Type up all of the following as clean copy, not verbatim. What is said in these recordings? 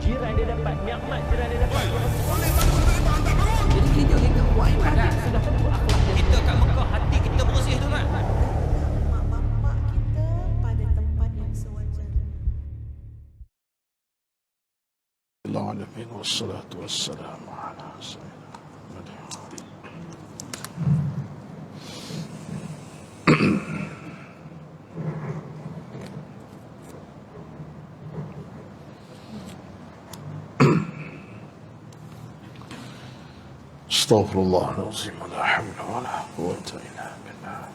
jiran dia dapat, nikmat jiran dia dapat. Jadi kita buat ibadat. Sudah tentu akhlak dia. Kita kat Mekah, hati kita bersih tu kan. Mak bapak kita pada tempat yang sewajarnya. Alamin wassalatu wassalamu ala sayyidina Muhammad. Astaghfirullahaladzim, la hawla wa la quwwata illa billah.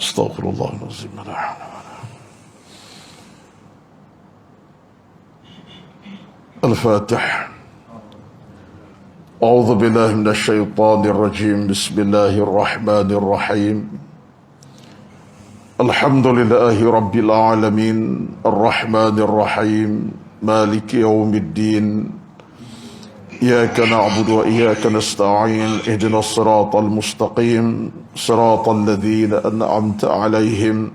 Astaghfirullahaladzim, la hawla wa la. Al-Fatih. A'udzu billahi minasy syaithanir rajim. Bismillahirrahmanirrahim. Alhamdulillahi rabbil alamin, arrahmanir rahim, maliki yaumiddin. Iyyaka na'budu wa iyyaka nasta'in. Ihdinas siratal mustaqim, siratal ladzina an'amta 'alaihim,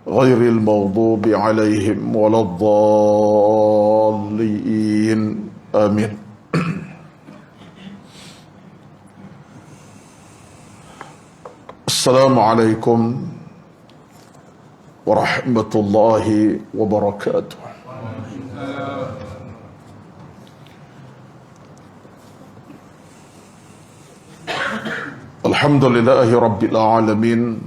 ghairil maghdubi 'alaihim waladdallin. Amin. Assalamualaikum warahmatullahi wabarakatuh. Alhamdulillahi rabbil alamin.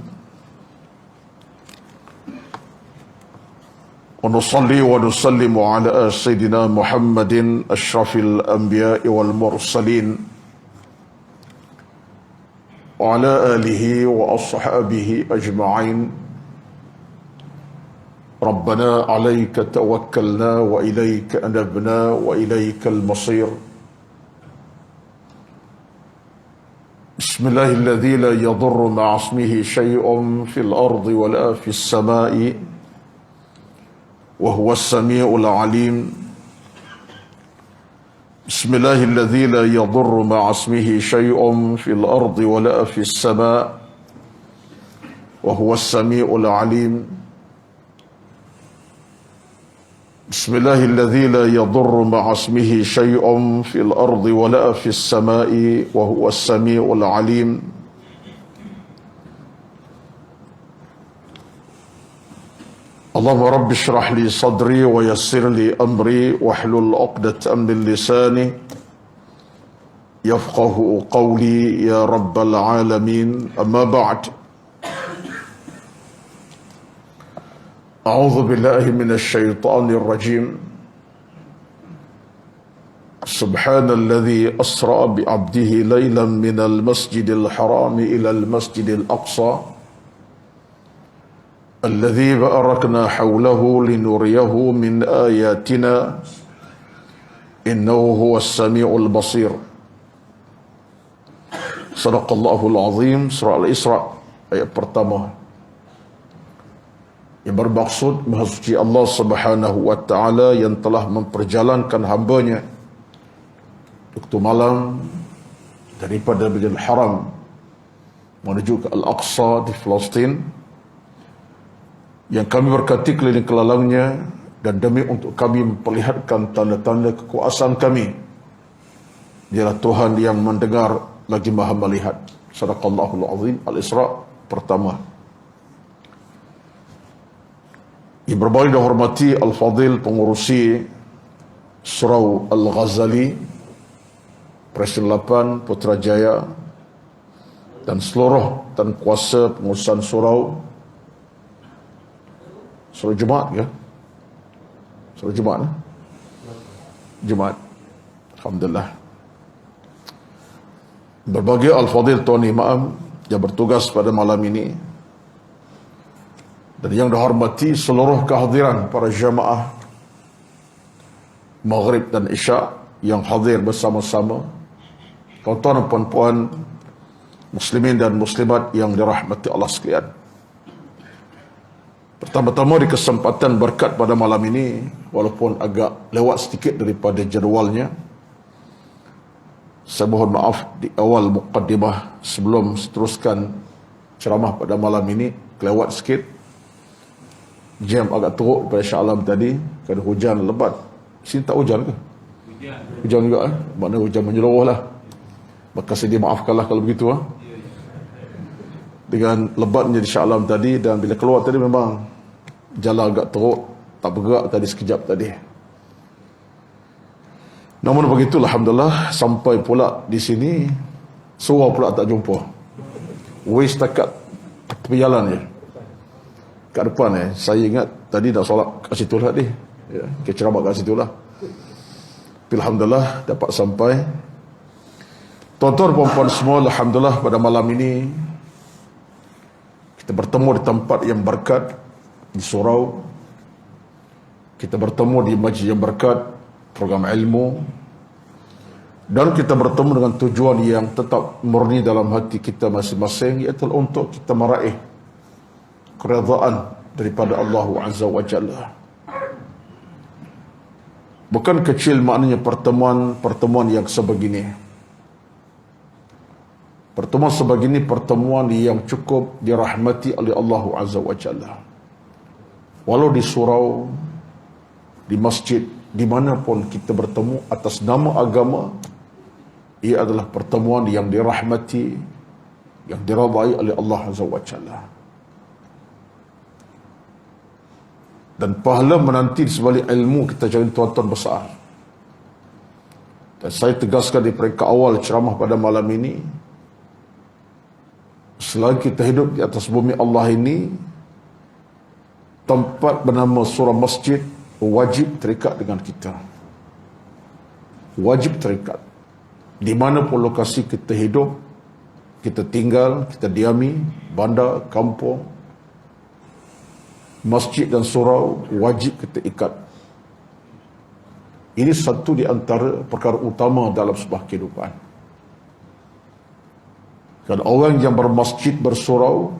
Wa nusalli wa nusallimu ala sayyidina Muhammadin asyrafil anbiya'i wal mursalin wa ala alihi wa ashabihi ajma'in. ربنا عليك توكلنا وإليك أنبنا وإليك المصير. بسم الله الذي لا يضر مع اسمه شيء في الأرض ولا في السماء وهو السميع العليم. بسم الله الذي لا يضر مع اسمه شيء في الأرض ولا في السماء وهو السميع العليم. بسم الله الذي لا يضر مع اسمه شيء في الأرض ولا في السماء وهو السميع العليم. اللهم رب اشرح لي صدري ويسر لي أمري واحلل عقدة من لساني يفقه قولي يا رب العالمين. أما بعد، أعوذ بالله من الشيطان الرجيم. سبحان الذي أسرى بعبده ليلا من المسجد الحرام إلى المسجد الأقصى الذي باركنا حوله لنريه من آياتنا إنه هو السميع البصير. صدق الله العظيم. Surah Al-Isra ayat pertama, yang bermaksud Maha Suci Allah Subhanahu wa Ta'ala yang telah memperjalankan hambanya waktu malam daripada Masjidil Haram menuju ke Al-Aqsa di Palestin, yang kami berkati keliling kelalangnya, dan demi untuk kami memperlihatkan tanda-tanda kekuasaan kami. Dialah Tuhan yang mendengar lagi Maha melihat. Sadaqallahul Azim. Al-Isra pertama. Yang berbahagia dan hormati Al-Fadil pengurusi Surau Al-Ghazali, Presiden 8 Putrajaya, dan seluruh dan kuasa pengurusan surau. Surau Jumaat ke? Surau Jumaat lah. Jumaat. Alhamdulillah. Berbahagia Al-Fadil Tuan Imam yang bertugas pada malam ini, dan yang dihormati seluruh kehadiran para jamaah Maghrib dan Isya yang hadir bersama-sama, tuan-tuan dan puan-puan muslimin dan muslimat yang dirahmati Allah sekalian. Pertama-tama di kesempatan berkat pada malam ini, walaupun agak lewat sedikit daripada jadualnya, Saya mohon maaf di awal muqaddimah sebelum seteruskan ceramah pada malam ini kelewat sikit. Jam agak teruk pada Shah Alam tadi kerana hujan lebat. Sini tak hujan ke? Hujan juga Makna hujan menyeluruh lah. Maka saya dimaafkanlah kalau begitu Dengan lebatnya di Shah Alam tadi, dan bila keluar tadi memang jalan agak teruk, tak bergerak tadi sekejap tadi. Namun begitulah, alhamdulillah, sampai pula di sini surau pula tak jumpa. Waste setakat tepi jalan je kat depan Saya ingat tadi dah solat kat situ lah ceramah kat situ lah. Tapi alhamdulillah dapat sampai. Tuan-tuan puan-puan semua, alhamdulillah pada malam ini kita bertemu di tempat yang berkat, di surau. Kita bertemu di majlis yang berkat, program ilmu, dan kita bertemu dengan tujuan yang tetap murni dalam hati kita masing-masing, iaitu untuk kita meraih keredaan daripada Allah Azza wa Jalla. Bukan kecil maknanya pertemuan yang sebegini. Pertemuan sebegini pertemuan yang cukup dirahmati oleh Allah Azza wa Jalla. Walau di surau, di masjid, dimanapun kita bertemu atas nama agama, ia adalah pertemuan yang dirahmati, yang diridai oleh Allah Azza wa Jalla. Dan pahala menanti di sebalik ilmu kita jadi tuan-tuan besar. Dan saya tegaskan di peringkat awal ceramah pada malam ini, selagi kita hidup di atas bumi Allah ini, tempat bernama surau masjid wajib terikat dengan kita. Wajib terikat. Di mana pun lokasi kita hidup, kita tinggal, kita diami, bandar, kampung, masjid dan surau, wajib kita ikat. Ini satu di antara perkara utama dalam sebuah kehidupan. Dan orang yang bermasjid, bersurau,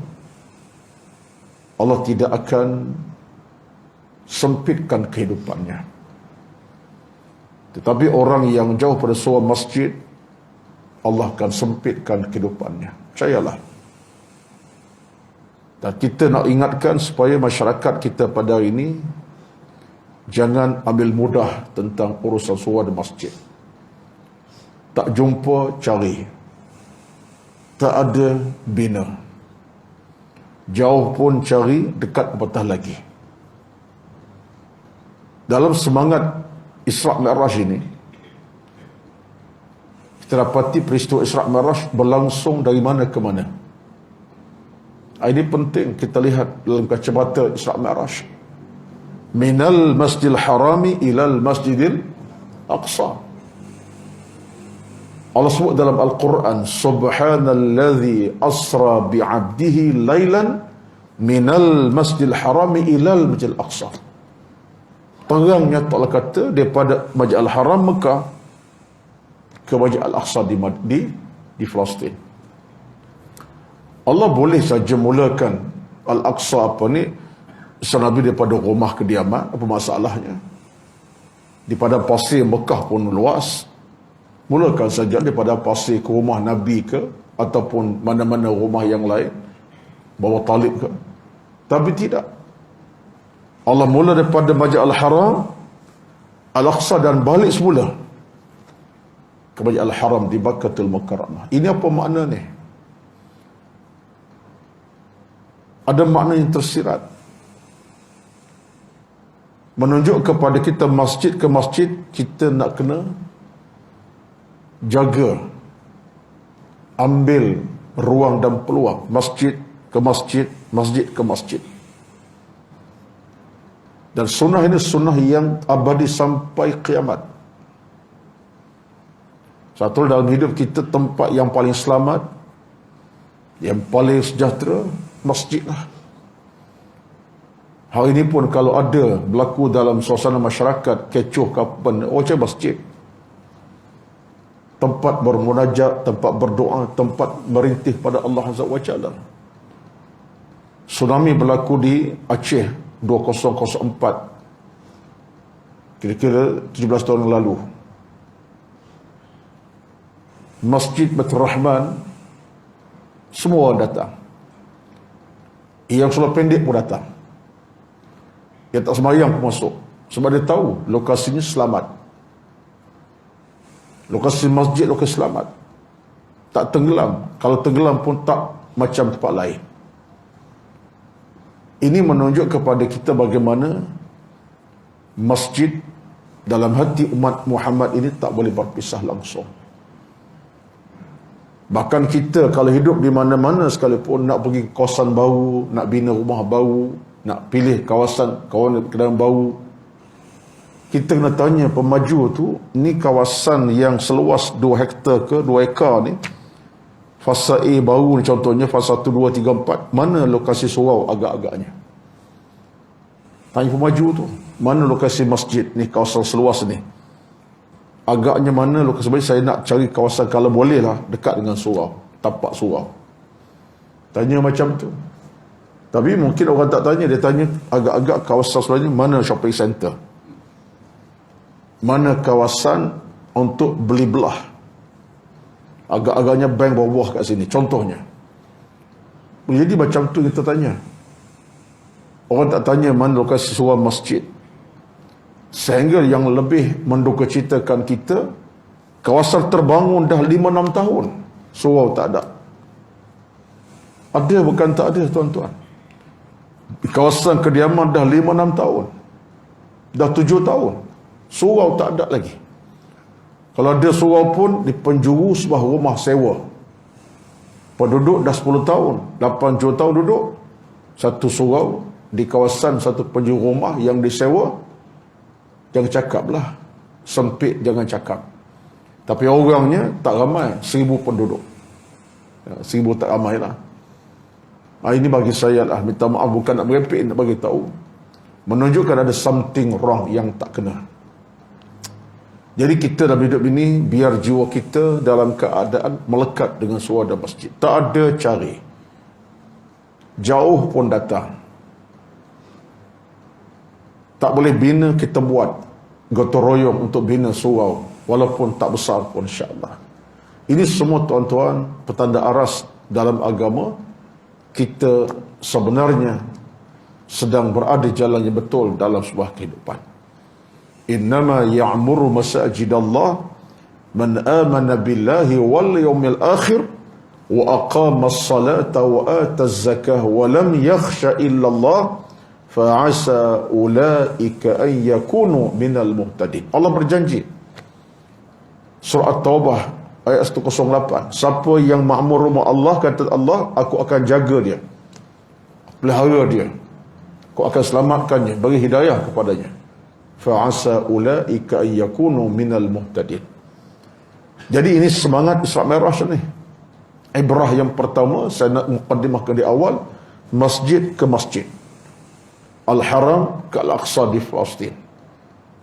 Allah tidak akan sempitkan kehidupannya. Tetapi orang yang jauh pada surau masjid, Allah akan sempitkan kehidupannya. Percayalah. Dan kita nak ingatkan supaya masyarakat kita pada hari ini jangan ambil mudah tentang urusan surau dan masjid. Tak jumpa, cari. Tak ada, bina. Jauh pun cari, dekat apatah lagi. Dalam semangat Isra' Mi'raj ini, kita dapati peristiwa Isra' Mi'raj berlangsung dari mana ke mana. Ini penting kita lihat dalam kacamata Isra' Mi'raj. Minal Masjidil Harami ilal Masjidil Aqsa. Allah sebut dalam Al-Quran, Subhanalladzi asra bi'abdihi laylan minal Masjidil Harami ilal Masjidil Aqsa. Terangnya Allah kata daripada Masjid Al-Haram Mekah ke Masjid Al-Aqsa di Palestin. Allah boleh saja mulakan Al-Aqsa Nabi daripada rumah kediaman, apa masalahnya? Daripada pasir Mekah pun luas, mulakan saja daripada pasir ke rumah Nabi ke, ataupun mana-mana rumah yang lain, bawa talib ke. Tapi tidak. Allah mula daripada Masjid Al-Haram, Al-Aqsa, dan balik semula ke Masjid Al-Haram di Baqatul Mukarramah. Ini apa makna ni? Ada makna yang tersirat, menunjuk kepada kita masjid ke masjid, kita nak kena jaga, ambil ruang dan peluang masjid ke masjid, masjid ke masjid. Dan sunnah ini sunnah yang abadi sampai kiamat. Satu dalam hidup kita, tempat yang paling selamat, yang paling sejahtera, masjid lah. Hari ini pun kalau ada berlaku dalam suasana masyarakat kecoh kapan, cari masjid. Tempat bermunajat, tempat berdoa, tempat merintih pada Allah Azza wa Jalla. Tsunami berlaku di Aceh 2004, kira-kira 17 tahun yang lalu. Masjid Baitur Rahman, semua orang datang. Yang solat pendek pun datang. Yang tak sembahyang pun masuk. Sebab dia tahu lokasinya selamat. Lokasi masjid, lokasi selamat. Tak tenggelam. Kalau tenggelam pun tak macam tempat lain. Ini menunjuk kepada kita bagaimana masjid dalam hati umat Muhammad ini tak boleh berpisah langsung. Bahkan kita kalau hidup di mana-mana sekalipun, nak pergi kawasan baru, nak bina rumah baru, nak pilih kawasan kedai baru, kita kena tanya pemaju tu, ni kawasan yang seluas 2 hektar ke 2 ekar ni, fasa A baru ni contohnya, fasa 1, 2, 3, 4, mana lokasi surau agak-agaknya? Tanya pemaju tu, mana lokasi masjid ni, kawasan seluas ni? Agaknya mana lokasi baik, saya nak cari kawasan kalau boleh lah dekat dengan surau, tapak surau. Tanya macam tu. Tapi mungkin orang tak tanya, dia tanya agak-agak kawasan sebenarnya mana shopping center, mana kawasan untuk beli belah, agak-agaknya bank bawah kat sini contohnya. Jadi macam tu kita tanya. Orang tak tanya mana lokasi surau masjid. Sehingga yang lebih mendukacitakan kita, kawasan terbangun dah 5-6 tahun, surau tak ada. Ada bukan tak ada tuan-tuan. Kawasan kediaman dah 5-6 tahun, dah 7 tahun, surau tak ada lagi. Kalau ada surau pun di penjuru sebuah rumah sewa. Penduduk dah 10 tahun, 8-7 tahun duduk, satu surau di kawasan satu penjuru rumah yang disewa. Jangan cakap lah sempit, jangan cakap. Tapi orangnya tak ramai, 1000 penduduk. 1000 tak ramai lah. Ini bagi saya lah, minta maaf bukan nak merepek, nak bagi tahu, menunjukkan ada something wrong yang tak kena. Jadi kita dalam hidup ini, biar jiwa kita dalam keadaan melekat dengan surau dan masjid. Tak ada cari, jauh pun datang. Tak boleh bina, kita buat gotong royong untuk bina surau, walaupun tak besar pun, insya-Allah. Ini semua tuan-tuan petanda aras dalam agama kita sebenarnya sedang berada jalan yang betul dalam sebuah kehidupan. Innama ya'muru masajidallah man amana billahi wal yawmil akhir wa aqama as-salata wa ata az-zakah wa lam yakhsha illa Allah fa'asa ulaika an yakunu minal muhtadin. Allah berjanji, surah At-Taubah ayat 108, siapa yang makmur rumah Allah, kata Allah, aku akan jaga dia, pelihara dia, aku akan selamatkannya, bagi hidayah kepadanya. Fa'asa ulaika an yakunu minal muhtadin. Jadi ini semangat Isra Mi'raj ni. Ibrah yang pertama saya nak mukaddimahkan di awal, masjid ke masjid, Al-Haram ke Al-Aqsa di Palestin.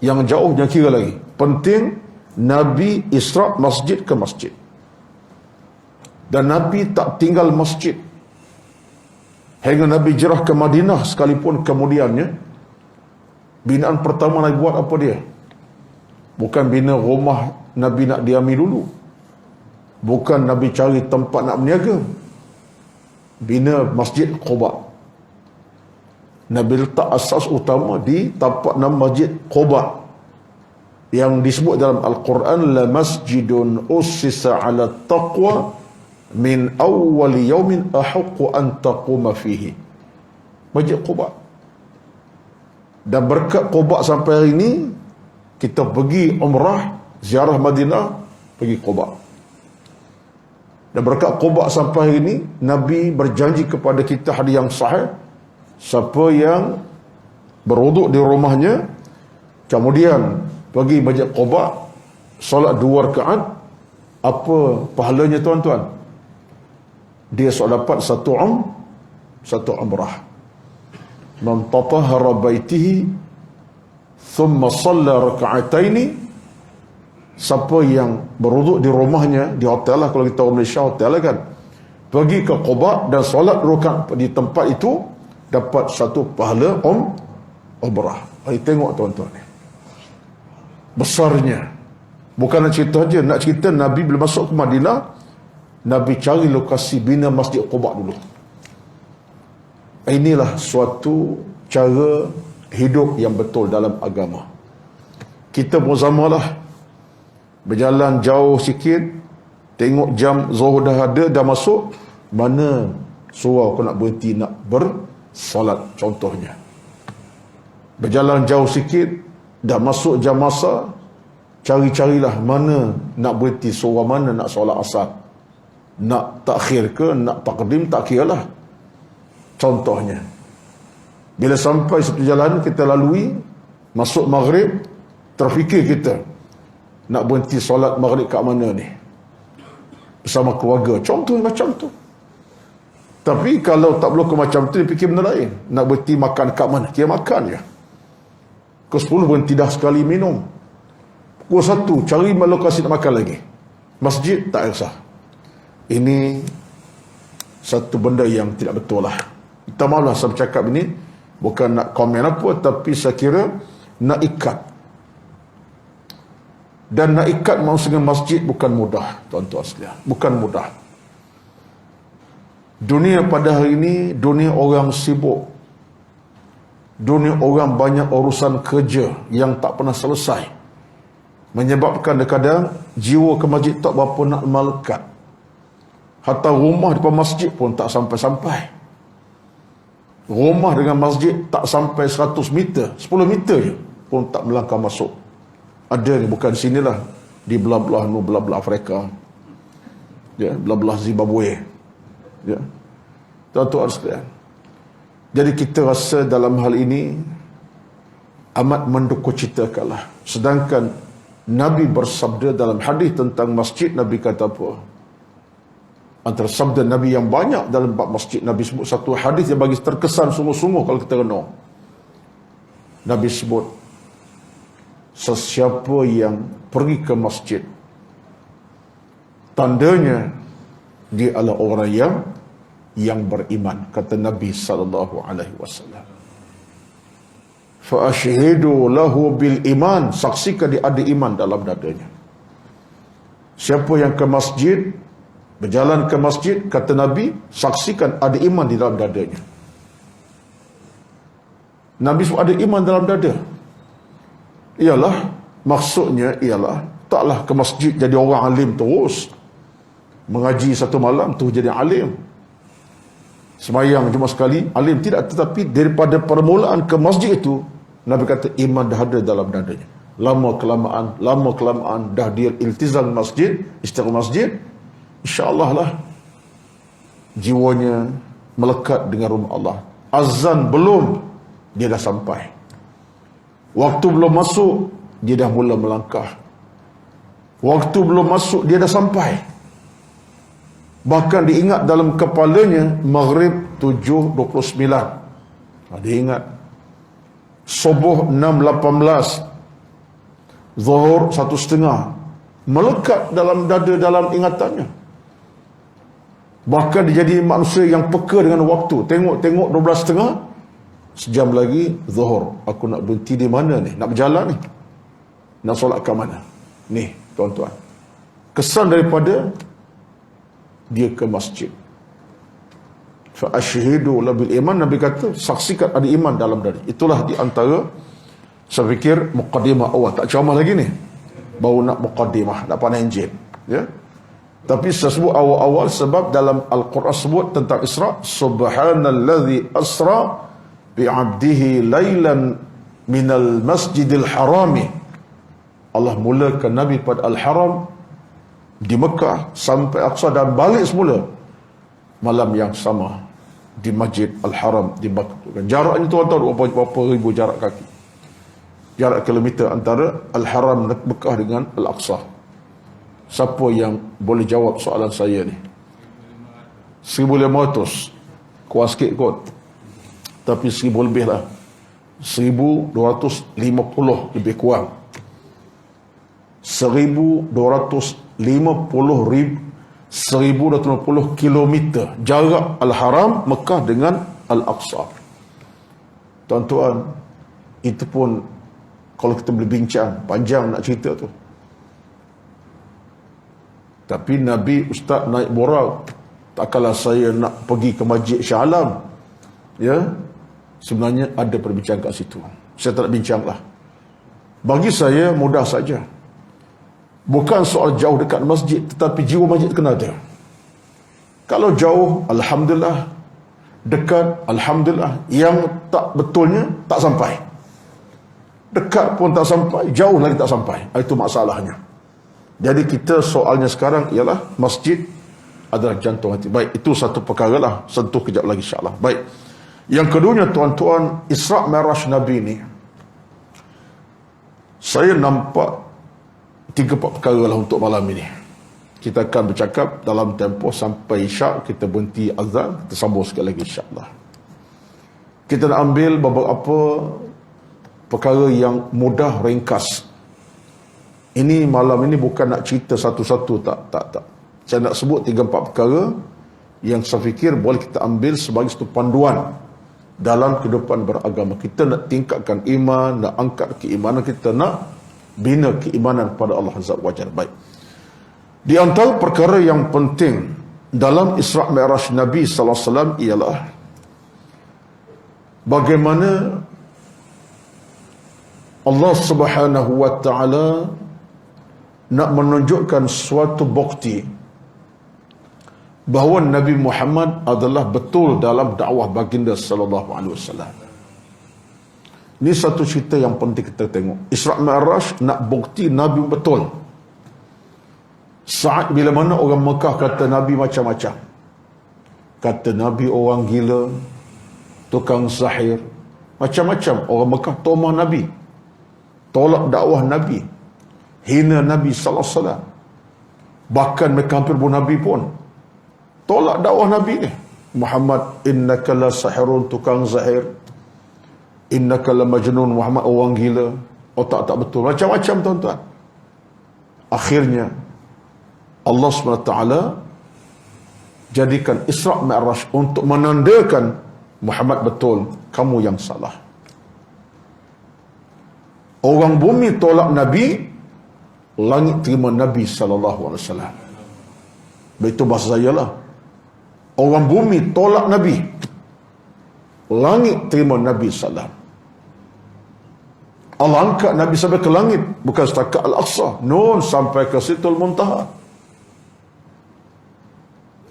Yang jauh jangan kira lagi. Penting Nabi Isra masjid ke masjid. Dan Nabi tak tinggal masjid hingga Nabi hijrah ke Madinah sekalipun. Kemudiannya binaan pertama Nabi buat apa dia? Bukan bina rumah Nabi nak diami dulu, bukan Nabi cari tempat nak berniaga, bina Masjid Quba. Nabi letak asas utama di tapak nama Masjid Quba yang disebut dalam Al-Quran, la masjidun ussisa ala taqwa min awwali yaumin ahaqqu an taquma fihi. Masjid Quba. Dan berkat Quba sampai hari ini kita pergi umrah, ziarah Madinah, pergi Quba. Dan berkat Quba sampai hari ini Nabi berjanji kepada kita hadis yang sahih, siapa yang berwuduk di rumahnya kemudian pergi Masjid Quba solat 2 rakaat, apa pahalanya tuan-tuan? Dia solat dapat satu umrah. Man tatahhara baitihi thumma shalla raka'ataini, siapa yang berwuduk di rumahnya, di hotel lah, kalau kita orang Malaysia hotel lah kan, pergi ke Quba dan solat 2 rakaat di tempat itu, dapat satu pahala umrah. Mari tengok tuan-tuan ni, besarnya Bukan nak cerita aja, nak cerita Nabi bila masuk ke Madinah, Nabi cari lokasi bina Masjid Quba dulu. Inilah suatu cara hidup yang betul dalam agama. Kita bersamalah berjalan jauh sikit, tengok jam Zuhur dah ada, dah masuk, mana surau aku nak berhenti nak bersolat contohnya. Berjalan jauh sikit, dah masuk jam masa, cari-carilah mana nak berhenti, surau mana nak solat asar. Nak takhir ke, nak takdim, takhir lah. Contohnya, bila sampai satu jalan kita lalui, masuk maghrib, terfikir kita nak berhenti solat maghrib kat mana ni bersama keluarga, contoh macam tu. Tapi kalau tak berlaku macam tu, dia fikir benda lain. Nak berhenti makan kat mana, kira makan je. Pukul 10 berhenti dah sekali minum, pukul 1 cari lokasi nak makan lagi, masjid tak resah. Ini satu benda yang tidak betul lah. Minta maaf lah saya bercakap ini, bukan nak komen apa, tapi saya kira nak ikat. Dan nak ikat manusia dengan masjid bukan mudah, tuan-tuan sekalian. Bukan mudah. Dunia pada hari ini, dunia orang sibuk. Dunia orang banyak urusan kerja yang tak pernah selesai. Menyebabkan kadang-kadang jiwa ke masjid tak berapa nak melekat. Hatta rumah depan masjid pun tak sampai-sampai. Rumah dengan masjid tak sampai 100 meter, 10 meter je pun tak melangkah masuk. Ada ni, bukan sinilah, di belah-belah belah-belah Afrika, ya, belah-belah Zimbabwe, ya, tuan-tuan sekalian. Jadi kita rasa dalam hal ini amat mendukacitakanlah. Sedangkan Nabi bersabda dalam hadis tentang masjid, Nabi kata apa? Antara sabda Nabi yang banyak dalam bab masjid, Nabi sebut satu hadis yang bagi terkesan sungguh-sungguh kalau kita renung. Nabi sebut, sesiapa yang pergi ke masjid, tandanya dia adalah orang yang beriman, kata Nabi SAW. Fa ashhidu lahu bil iman, saksikan dia ada iman dalam dadanya. Siapa yang ke masjid, berjalan ke masjid, kata Nabi, saksikan ada iman di dalam dadanya. Nabi sebut ada iman dalam dada. Ialah, maksudnya ialah taklah ke masjid jadi orang alim terus, mengaji satu malam tu jadi alim, semayang cuma sekali alim, tidak. Tetapi daripada permulaan ke masjid itu, Nabi kata iman dah ada dalam dadanya. Lama kelamaan dah dia iltizam masjid, istiqamah masjid, insya-Allah lah jiwanya melekat dengan rumah Allah. Azan belum, dia dah sampai. Waktu belum masuk, dia dah mula melangkah. Waktu belum masuk, dia dah sampai. Bahkan diingat dalam kepalanya, maghrib 7.29. Dia ingat. Subuh 6.18. Zuhur 1.30. Melekat dalam dada, dalam ingatannya. Bahkan dia jadi manusia yang peka dengan waktu. Tengok 12.30, sejam lagi zuhur. Aku nak berhenti di mana ni? Nak berjalan ni? Nak solat ke mana? Ni, tuan-tuan. Kesan daripada dia ke masjid. Fa ashhidu bil iman, Nabi kata, saksikan ada iman dalam diri. Itulah di antara, saya fikir, muqaddimah awal. Tak ceramah lagi ni. Baru nak muqaddimah, nak pandai enjin. Ya? Tapi saya sebut awal-awal sebab dalam Al-Quran sebut tentang Isra. Subhanallazi asra bi'abdihi laylan minal masjidil harami. Allah mulakan Nabi pada Al-Haram di Mekah sampai Aqsa dan balik semula malam yang sama di Masjid Al-Haram di Mekah. Jaraknya tuan-tuan berapa ribu jarak kaki, jarak kilometer antara Al-Haram Mekah dengan Al-Aqsa. Siapa yang boleh jawab soalan saya ni? 1,500, kurang sikit kot, tapi 1,000 lebih lah. 1,250 lebih kurang. 1,250 kilometer jarak Al-Haram Mekah dengan Al-Aqsa. Tuan-tuan, itu pun kalau kita boleh bincang panjang nak cerita tu. Tapi Nabi Ustaz naik borak, tak kalah saya nak pergi ke Masjid Shah Alam. Ya, sebenarnya ada perbincangan kat situ. Saya tak nak bincang lah. Bagi saya mudah saja. Bukan soal jauh dekat masjid, tetapi jiwa masjid kena ada. Kalau jauh, alhamdulillah. Dekat, alhamdulillah. Yang tak betulnya, tak sampai. Dekat pun tak sampai, jauh lagi tak sampai. Itu masalahnya. Jadi kita soalnya sekarang ialah masjid adalah jantung hati. Baik, itu satu perkara lah. Sentuh kejap lagi insyaAllah. Baik. Yang keduanya tuan-tuan, Isra' Mi'raj Nabi ni, saya nampak 3-4 perkara lah untuk malam ini. Kita akan bercakap dalam tempoh sampai isyak, kita berhenti azan, kita sambung sekali lagi insyaAllah. Kita nak ambil beberapa perkara yang mudah, ringkas. Ini malam ini bukan nak cerita satu-satu, tak. Saya nak sebut 3-4 perkara yang saya fikir boleh kita ambil sebagai satu panduan dalam kehidupan beragama. Kita nak tingkatkan iman, nak angkat keimanan kita, nak bina keimanan pada Allah Azza wa Jalla. Baik. Di antara perkara yang penting dalam Isra' Mi'raj Nabi sallallahu alaihi wasallam ialah bagaimana Allah Subhanahu wa taala nak menunjukkan suatu bukti bahawa Nabi Muhammad adalah betul dalam dakwah baginda sallallahu alaihi wasallam. Ini satu cerita yang penting kita tengok. Isra' Mi'raj nak bukti Nabi betul. Saat bila mana orang Mekah kata Nabi macam-macam. Kata Nabi orang gila, tukang sahir, macam-macam. Orang Mekah tomah Nabi, tolak dakwah Nabi, hina Nabi sallallahu alaihi wasallam. Bahkan mereka hampir bunuh Nabi pun. Tolak dakwah Nabi ni. Muhammad, innaka la sahirun, tukang sahir. Innaka la majnun, Muhammad orang gila. Tak betul. Macam-macam tuan-tuan. Akhirnya Allah SWT jadikan Isra' Mi'raj untuk menandakan Muhammad betul, kamu yang salah. Orang bumi tolak Nabi, langit terima Nabi SAW. Itu bahasa saya lah. Orang bumi tolak Nabi, langit terima Nabi SAW. Allah angkat Nabi sampai ke langit, bukan setakat Al-Aqsa, sampai ke Sidratul Muntaha.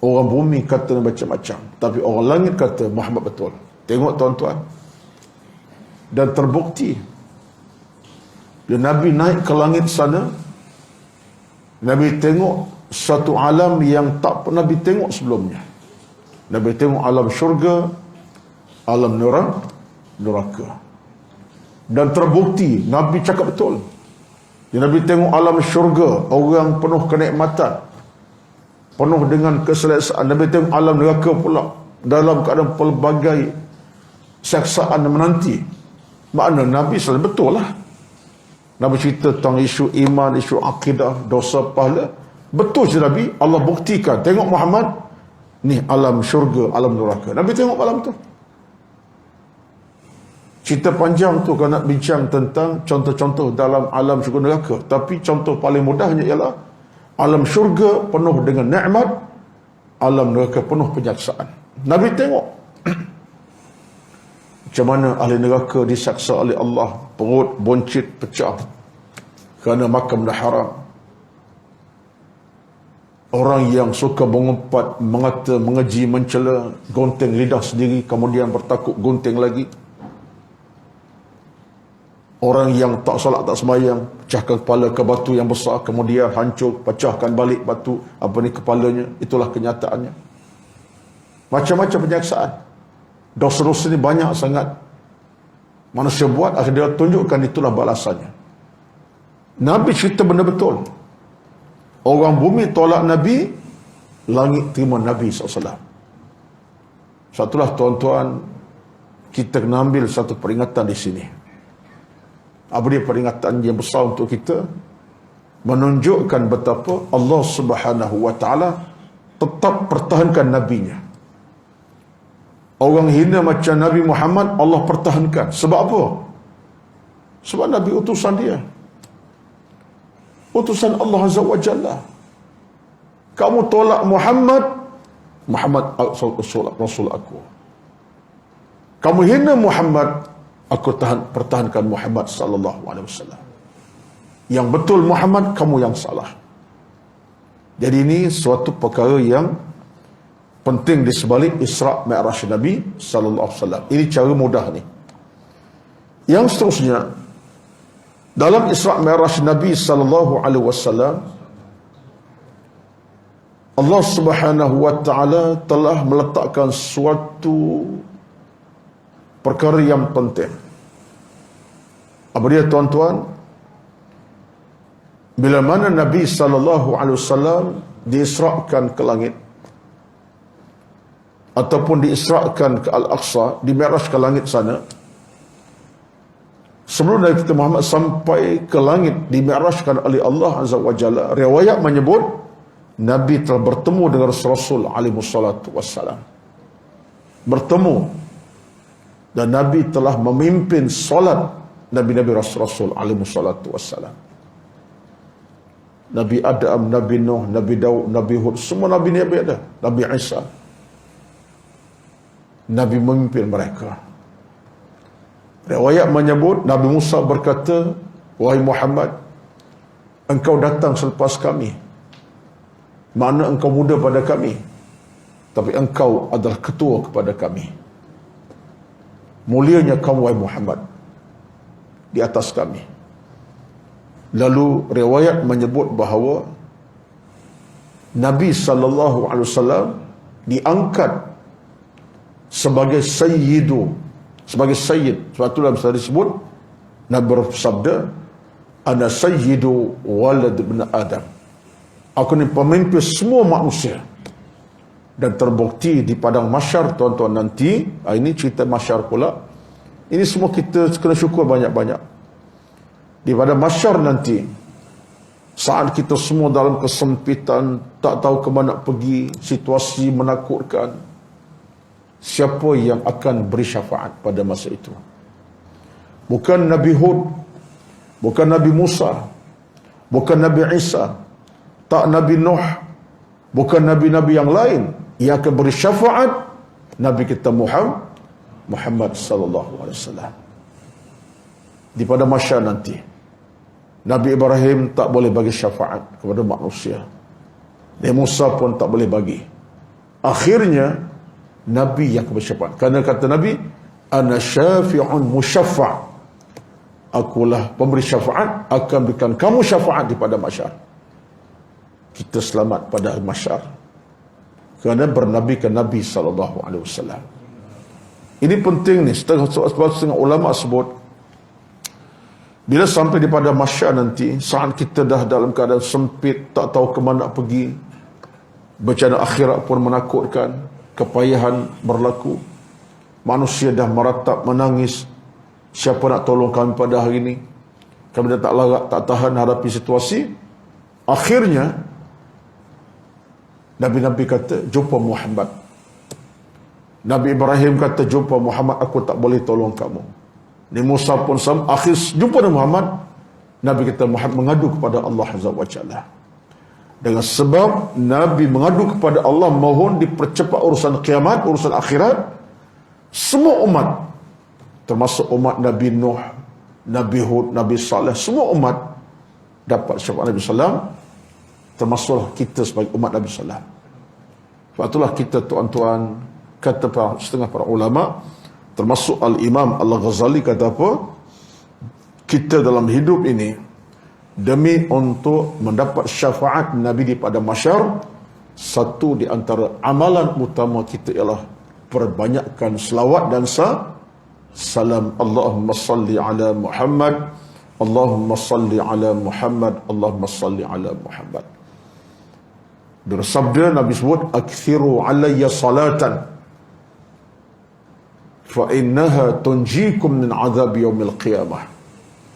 Orang bumi kata macam-macam, tapi orang langit kata Muhammad betul. Tengok tuan-tuan. Dan terbukti. Bila Nabi naik ke langit sana, Nabi tengok satu alam yang tak pernah Nabi tengok sebelumnya. Nabi tengok alam syurga, alam neraka. Dan terbukti Nabi cakap betul. Nabi tengok alam syurga, orang penuh kenikmatan, penuh dengan keselesaan. Nabi tengok alam neraka pula, dalam keadaan pelbagai saksaan menanti. Makna Nabi selalu betul lah. Nabi cerita tentang isu iman, isu akidah, dosa, pahala. Betul je Nabi. Allah buktikan. Tengok Muhammad, ni alam syurga, alam neraka. Nabi tengok alam tu. Cerita panjang tu kalau nak bincang tentang contoh-contoh dalam alam syurga neraka. Tapi contoh paling mudahnya ialah alam syurga penuh dengan nikmat, alam neraka penuh penyaksaan. Nabi tengok macam mana ahli neraka disaksa oleh Allah, perut boncit pecah kerana makan benda haram. Orang yang suka mengumpat, mengata, mengeji, mencela, gunting lidah sendiri, kemudian bertakut gunting lagi. Orang yang tak solat, tak sembahyang, pecahkan kepala ke batu yang besar, kemudian hancur, pecahkan balik batu kepalanya. Itulah kenyataannya. Macam-macam penyaksaan. Dosa-dosa ni banyak sangat manusia buat, akhirnya dia tunjukkan itulah balasannya. Nabi cerita benda betul. Orang bumi tolak Nabi, langit terima Nabi SAW. Satulah tuan-tuan, kita kena ambil satu peringatan di sini. Apa dia peringatan yang besar untuk kita? Menunjukkan betapa Allah Subhanahu wa taala tetap pertahankan nabinya. Orang hina macam Nabi Muhammad Allah pertahankan. Sebab apa? Sebab Nabi utusan dia. Utusan Allah Azza wa Jalla. Kamu tolak Muhammad, Muhammad Rasul aku. Kamu hina Muhammad, aku pertahankan Muhammad sallallahu alaihi wasallam. Yang betul Muhammad, kamu yang salah. Jadi ini suatu perkara yang penting di sebalik Isra' Mi'raj Nabi sallallahu alaihi wasallam. Ini cara mudah ni. Yang seterusnya, dalam Isra' Mi'raj Nabi sallallahu alaihi wasallam, Allah Subhanahu wa taala telah meletakkan suatu perkara yang penting. Apa dia, tuan-tuan? Bila mana Nabi sallallahu alaihi wasallam diisrakan ke langit ataupun diisrakan ke Al-Aqsa, di-Mi'raj ke langit sana, sebelum Nabi kita Muhammad sampai ke langit di-Mi'rajkan oleh Allah Azza wa Jalla, riwayat menyebut Nabi telah bertemu dengan Rasul alaihi wassalatu wassalam. Bertemu, dan Nabi telah memimpin solat Nabi-Nabi Rasul alaihi wassalatu wassalam. Nabi Adam, Nabi Nuh, Nabi Daud, Nabi Hud, semua Nabi-Nabi ada. Nabi Isa, Nabi memimpin mereka. Riwayat menyebut Nabi Musa berkata, wahai Muhammad, engkau datang selepas kami, mana engkau muda pada kami, tapi engkau adalah ketua kepada kami. Mulianya kamu, wahai Muhammad, di atas kami. Lalu riwayat menyebut bahawa Nabi sallallahu alaihi wasallam diangkat sebagai sayyidu, sebagai sayyid. Sebab itulah bisa disebut, Nabi bersabda, ana sayyidu walad ibn Adam. Aku ni pemimpin semua manusia. Dan terbukti di padang mahsyar, tuan-tuan, nanti. Ini cerita mahsyar pula. Ini semua kita kena syukur banyak-banyak. Di padang mahsyar nanti, saat kita semua dalam kesempitan, tak tahu ke mana pergi, situasi menakutkan, siapa yang akan beri syafaat pada masa itu? Bukan Nabi Hud, bukan Nabi Musa, bukan Nabi Isa, tak Nabi Nuh, bukan Nabi-Nabi yang lain. Yang akan beri syafaat Nabi kita Muhammad sallallahu alaihi wasallam. Di pada mahsyar nanti, Nabi Ibrahim tak boleh bagi syafaat kepada manusia. Nabi Musa pun tak boleh bagi. Akhirnya Nabi yang akan bersyafaat. Kerana kata Nabi, ana syafi'un musyaffa'. Akulah pemberi syafaat, akan berikan kamu syafaat di pada mahsyar. Kita selamat pada mahsyar kerana bernabikan Nabi sallallahu alaihi wasallam. Ini penting ni. Setengah ulama sebut, bila sampai di pada mahsyar nanti, saat kita dah dalam keadaan sempit, tak tahu ke mana pergi, bencana akhirat pun menakutkan, kepayahan berlaku, manusia dah meratap menangis, siapa nak tolong kami pada hari ini? Kami dah tak larat, tak tahan hadapi situasi. Akhirnya Nabi-Nabi kata, jumpa Muhammad. Nabi Ibrahim kata, jumpa Muhammad, aku tak boleh tolong kamu. Nabi Musa pun sama. Akhir jumpa dengan Muhammad, Nabi kita Muhammad mengadu kepada Allah Azza wa Jalla. Dengan sebab Nabi mengadu kepada Allah, mohon dipercepat urusan kiamat, urusan akhirat, semua umat, termasuk umat Nabi Nuh, Nabi Hud, Nabi Saleh, semua umat dapat syafaat Nabi Sallam, termasuklah kita sebagai umat Nabi Sallam. Sebab itulah kita, tuan-tuan, kata setengah para ulama, termasuk Al-Imam Al-Ghazali kata apa? Kita dalam hidup ini, demi untuk mendapat syafaat Nabi di pada mahsyar, satu di antara amalan utama kita ialah perbanyakkan selawat dan salam. Allahumma salli ala Muhammad, Allahumma salli ala Muhammad, Allahumma salli ala Muhammad. Bersabda Nabi sebut, akthiru alayya salatan fa innaha tunjikum min azab yaumil qiyamah.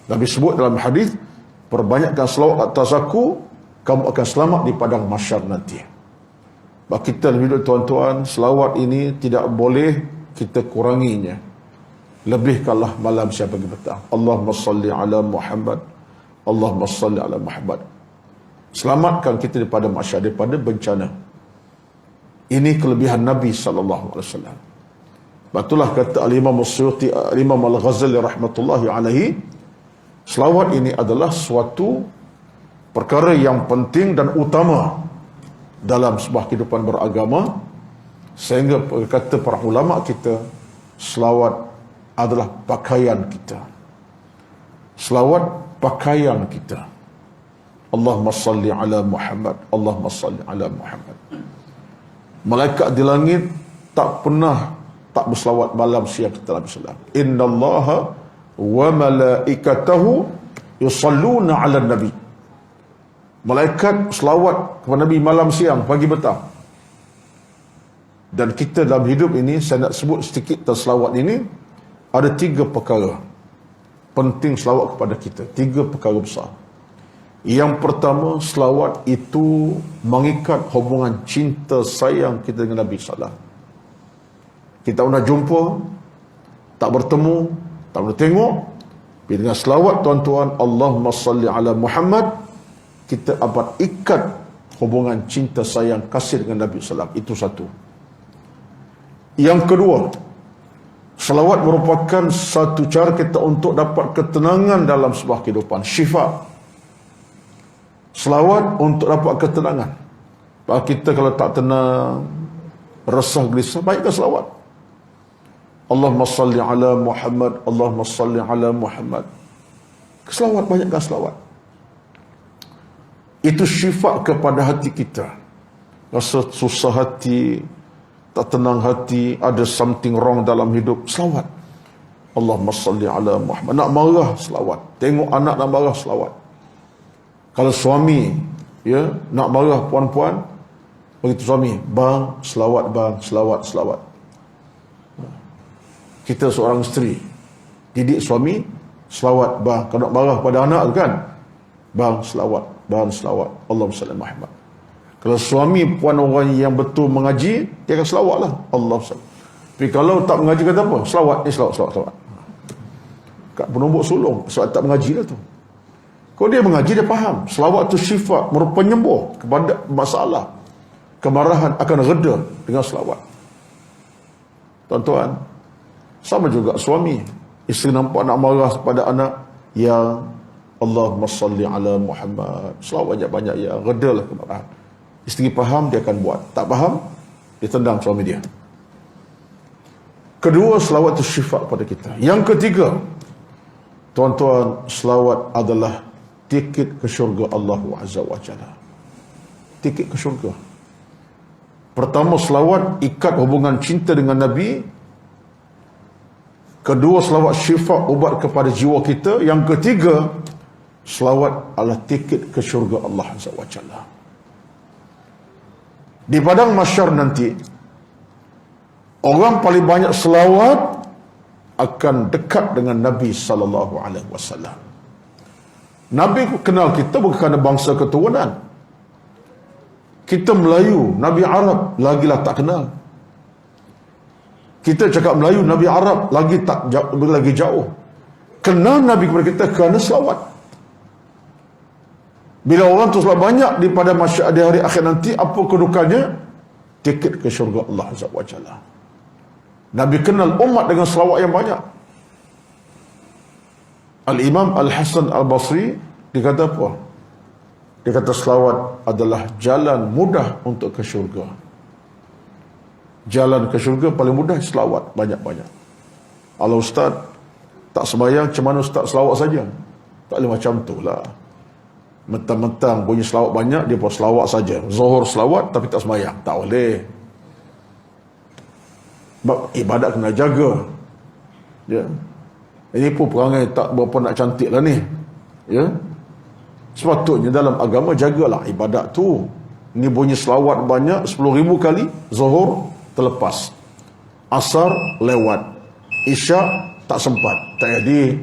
Nabi sebut dalam hadis, perbanyakkan selawat atas aku, kamu akan selamat di padang mahsyar nanti. Bagi kita hidup, tuan-tuan, selawat ini tidak boleh kita kuranginya. Lebihkanlah malam siang pagi petang. Allahumma salli ala Muhammad, Allahumma salli ala Muhammad. Selamatkan kita daripada masyarakat, daripada bencana. Ini kelebihan Nabi SAW. Batulah kata Al-Imam As-Suyuti, Al-Imam Al-Ghazali rahmatullahi alaihi, selawat ini adalah suatu perkara yang penting dan utama dalam sebuah kehidupan beragama, sehingga kata para ulama kita, selawat adalah pakaian kita. Selawat pakaian kita. Allahumma salli ala Muhammad, Allahumma salli ala Muhammad. Malaikat di langit tak pernah tak berselawat malam siang kepada Nabi sallallahu alaihi wasallam. Innallaha wa malaikatahu yusalluna ala nabi. Malaikat selawat kepada Nabi malam siang, pagi petang. Dan kita dalam hidup ini, saya nak sebut sedikit tentang selawat ini. Ada 3 perkara penting selawat kepada kita. 3 perkara besar. Yang pertama, selawat itu mengikat hubungan cinta sayang kita dengan Nabi SAW. Kita pernah jumpa, tak bertemu, tak pernah tengok. Tapi dengan selawat tuan-tuan, Allahumma salli ala Muhammad, kita dapat ikat hubungan cinta sayang kasih dengan Nabi SAW. Itu satu. Yang kedua, selawat merupakan satu cara kita untuk dapat ketenangan dalam sebuah kehidupan, syifa. Selawat untuk dapat ketenangan. Kita kalau tak tenang, resah, gelisah, baikkan selawat. Allahumma salli ala Muhammad, Allahumma salli ala Muhammad. Selawat, banyakkan selawat. Itu syifa kepada hati kita. Rasa susah hati, tak tenang hati, ada something wrong dalam hidup, selawat. Allahumma salli ala Muhammad. Nak marah, selawat. Tengok anak nak marah, selawat. Kalau suami nak marah puan-puan, begitu suami, bang, selawat bang, selawat, selawat. Kita seorang isteri, didik suami, selawat bang. Kalau nak marah pada anak kan, bang, selawat, bang, selawat. Allahumma salli ala Muhammad. Kalau suami puan orang yang betul mengaji, dia akan selawat lah, Allahumma salli. Tapi kalau tak mengaji kata apa? Selawat, selawat, selawat, selawat. Kat penumbuk sulung, sebab tak mengaji lah tu. Kalau dia mengaji, dia faham. Selawat itu syifa, merupakan penyembuh kepada masalah. Kemarahan akan reda dengan selawat. Tuan-tuan, sama juga suami. Isteri nampak nak marah pada anak, yang Allahumma salli ala Muhammad. Selawat banyak-banyak, ya, redalah kemarahan. Isteri faham, dia akan buat. Tak faham, dia tendang suami dia. Kedua, selawat itu syifa pada kita. Yang ketiga, tuan-tuan, selawat adalah tiket ke syurga Allah Azza wa Jalla. Tiket ke syurga. Pertama, selawat ikat hubungan cinta dengan Nabi. Kedua, selawat syifa, ubat kepada jiwa kita. Yang ketiga, selawat adalah tiket ke syurga Allah Azza wa Jalla. Di padang mahsyar nanti, orang paling banyak selawat akan dekat dengan Nabi sallallahu alaihi wasallam. Nabi kenal kita bukan kerana bangsa keturunan. Kita Melayu, Nabi Arab lagilah tak kenal. Kita cakap Melayu, Nabi Arab lagi jauh. Kenal Nabi kepada kita kerana selawat. Bila orang tu selawat banyak di pada masyarakat di hari akhir nanti, apa kedudukannya? Tiket ke syurga Allah Azza wa Jalla. Nabi kenal umat dengan selawat yang banyak. Al-Imam Al-Hasan Al-Basri, dia kata apa? Dia kata selawat adalah jalan mudah untuk ke syurga. Jalan ke syurga paling mudah selawat banyak-banyak. Kalau ustaz tak sembahyang, macam mana ustaz selawat saja? Tak boleh macam tu lah. Mentang-mentang punya selawat banyak, dia pun selawat saja. Zuhur selawat tapi tak sembahyang, tak boleh. Ibadat kena jaga. Ya. Ini pun perangai tak berapa nak cantik lah ni. Ya. Sepatutnya dalam agama jagalah ibadat tu. Ini bunyi selawat banyak, 10,000 kali. Zuhur terlepas, asar lewat, isyak tak sempat. Tak jadi.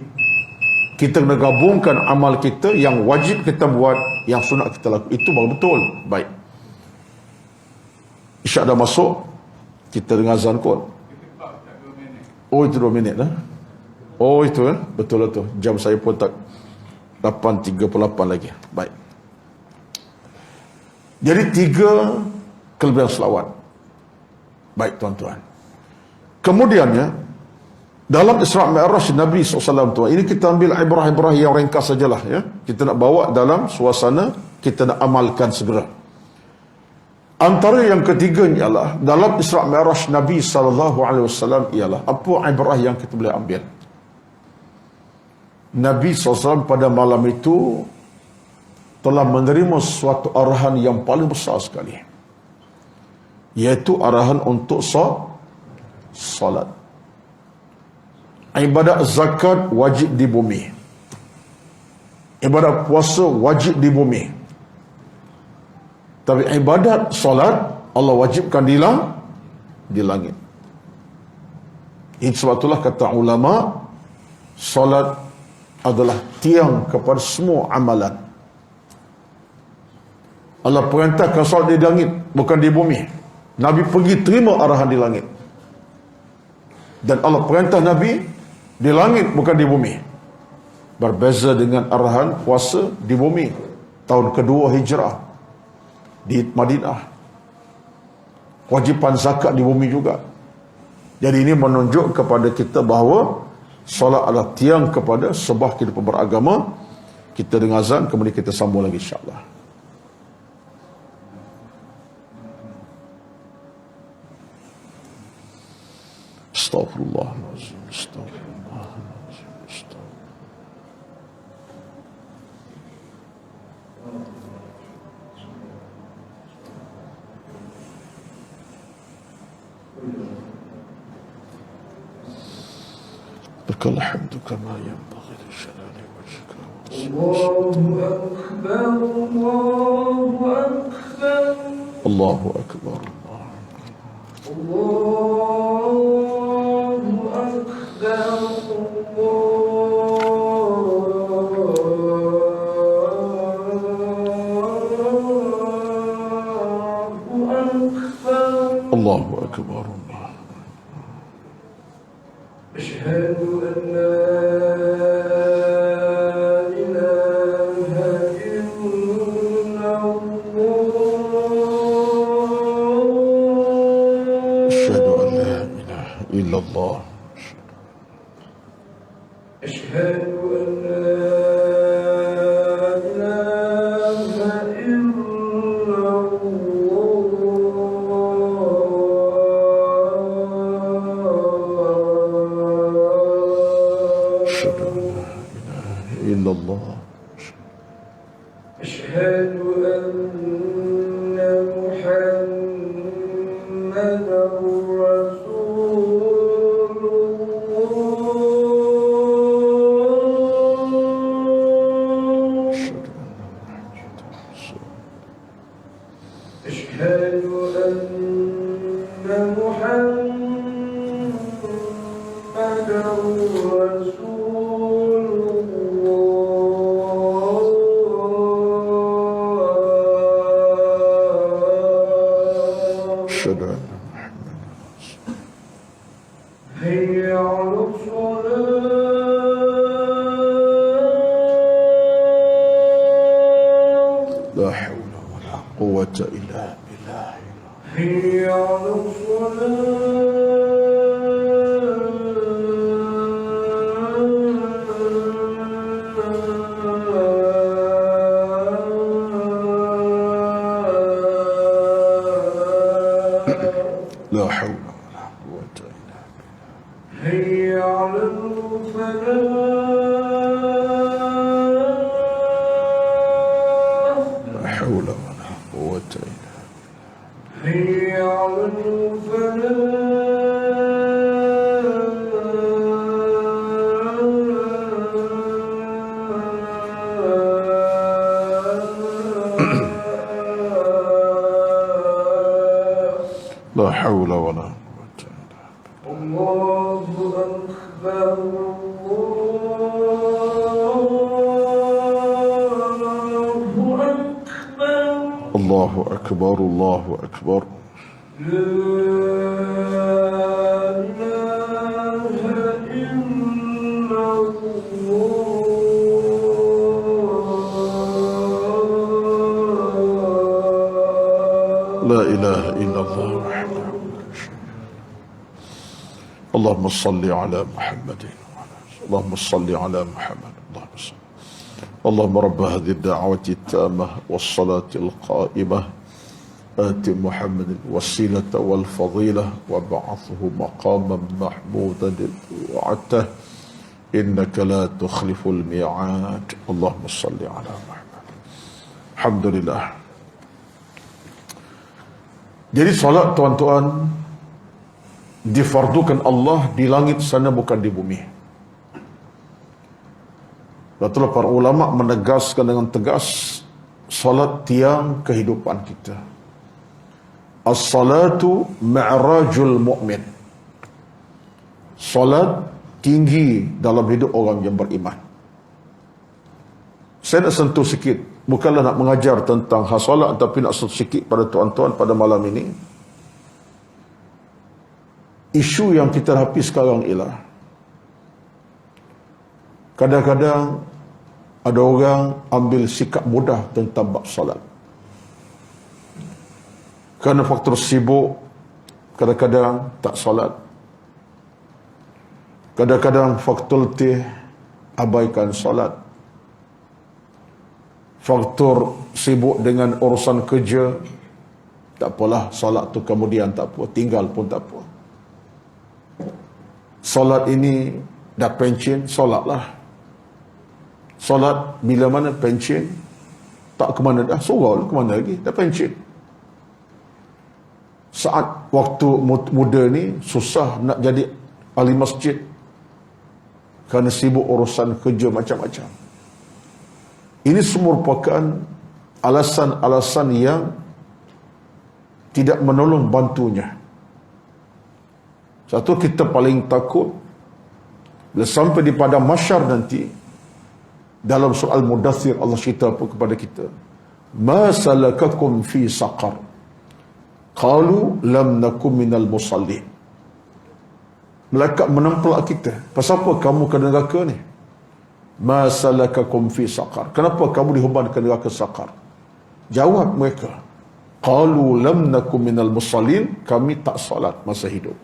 Kita kena gabungkan amal kita, yang wajib kita buat, yang sunat kita lakukan. Itu baru betul. Baik. Isyak dah masuk, kita dengar azan kot. Oh, itu 2 minit lah. Oh, itu betul lah tu. Jam saya pun tak 8.38 lagi. Baik. Jadi 3 kelebihan selawat. Baik tuan-tuan. Kemudiannya, dalam Isra' Mi'raj Nabi SAW tuan, ini kita ambil ibrah-ibrah yang ringkas sajalah ya. Kita nak bawa dalam suasana, kita nak amalkan segera. Antara yang ketiga ialah dalam Isra' Mi'raj Nabi SAW ialah apa ibrah yang kita boleh ambil. Nabi SAW pada malam itu telah menerima suatu arahan yang paling besar sekali, iaitu arahan untuk salat. Ibadat zakat wajib di bumi, ibadat puasa wajib di bumi, tapi ibadat salat Allah wajibkan di langit. Itu sebab itulah kata ulama, salat adalah tiang kepada semua amalan. Allah perintahkan salat di langit, bukan di bumi. Nabi pergi terima arahan di langit. Dan Allah perintah Nabi di langit, bukan di bumi. Berbeza dengan arahan puasa di bumi tahun kedua hijrah di Madinah. Kewajipan zakat di bumi juga. Jadi ini menunjuk kepada kita bahawa solat adalah tiang kepada sebuah kehidupan beragama. Kita dengar azan, kemudian kita sambung lagi insya-Allah. Astaghfirullahaladzim, astaghfirullahaladzim, Lakal hamdu kama yanbaghi li jalali wajhika. Allahu akbar. Allahu akbar. Asyhadu an la ilaha illallah. Asyhadu an la ilaha illallah. Asyhadu an la illallah. Asyhadu anna Muhammadar Rasulullah. Asyhadu anna Muhammadar Rasulullah. لا حول ولا قوة إلا بالله. حي على الصلاة. لا حول ولا قوة إلا بالله. حي على الفلاح. لا حول ولا قوة إلا بالله. حي على الفلاح. لا حول ولا قوة إلا بالله. الله أكبر. الله أكبر. الله أكبر. لا إله إلا الله. ilaha illallah wahdahu la syarika lahu. Allahumma salli ala Muhammadin. Allahumma salli ala Muhammad. Allahumma salli. Allahumma rabb hadhihi ad-da'wati at-tammah was-salati al-qa'imah آت محمد الوسيلة والفضيلة وابعثه مقاما محمودا وعدته إنك لا تخلف الميعاد اللهم صل على محمد. Alhamdulillah. Jadi solat, tuan-tuan, difardukan Allah di langit sana, bukan di bumi. Itulah para ulama menegaskan dengan tegas, solat tiang kehidupan kita. As-salatu mi'rajul mu'min. Salat tinggi dalam hidup orang yang beriman. Saya nak sentuh sikit, bukanlah nak mengajar tentang hal salat, tapi nak sentuh sikit pada tuan-tuan pada malam ini. Isu yang kita hadapi sekarang ialah kadang-kadang ada orang ambil sikap mudah tentang bab salat. Kerana faktor sibuk, kadang-kadang tak salat. Kadang-kadang faktor letih, abaikan salat. Faktor sibuk dengan urusan kerja, tak apalah, salat tu kemudian tak apa, tinggal pun tak apa. Salat ini dah pencen, salatlah. Salat bila mana pencen, tak ke mana dah, surau ke mana lagi, dah pencen. Saat waktu muda ni susah nak jadi ahli masjid kerana sibuk urusan kerja macam-macam. Ini semua merupakan alasan-alasan yang tidak menolong bantunya. Satu, kita paling takut bila sampai di pada mahsyar nanti, dalam soal Mudaththir Allah cerita apa kepada kita? Ma salakakum fi saqar? Qalu lam nakum minal musallin. Malaikat menempelak kita. Pasal apa kamu ke neraka ni? Ma salakakum fi saqar. Kenapa kamu dihumban ke neraka saqar? Jawab mereka, qalu lam nakum minal musallin, kami tak salat masa hidup.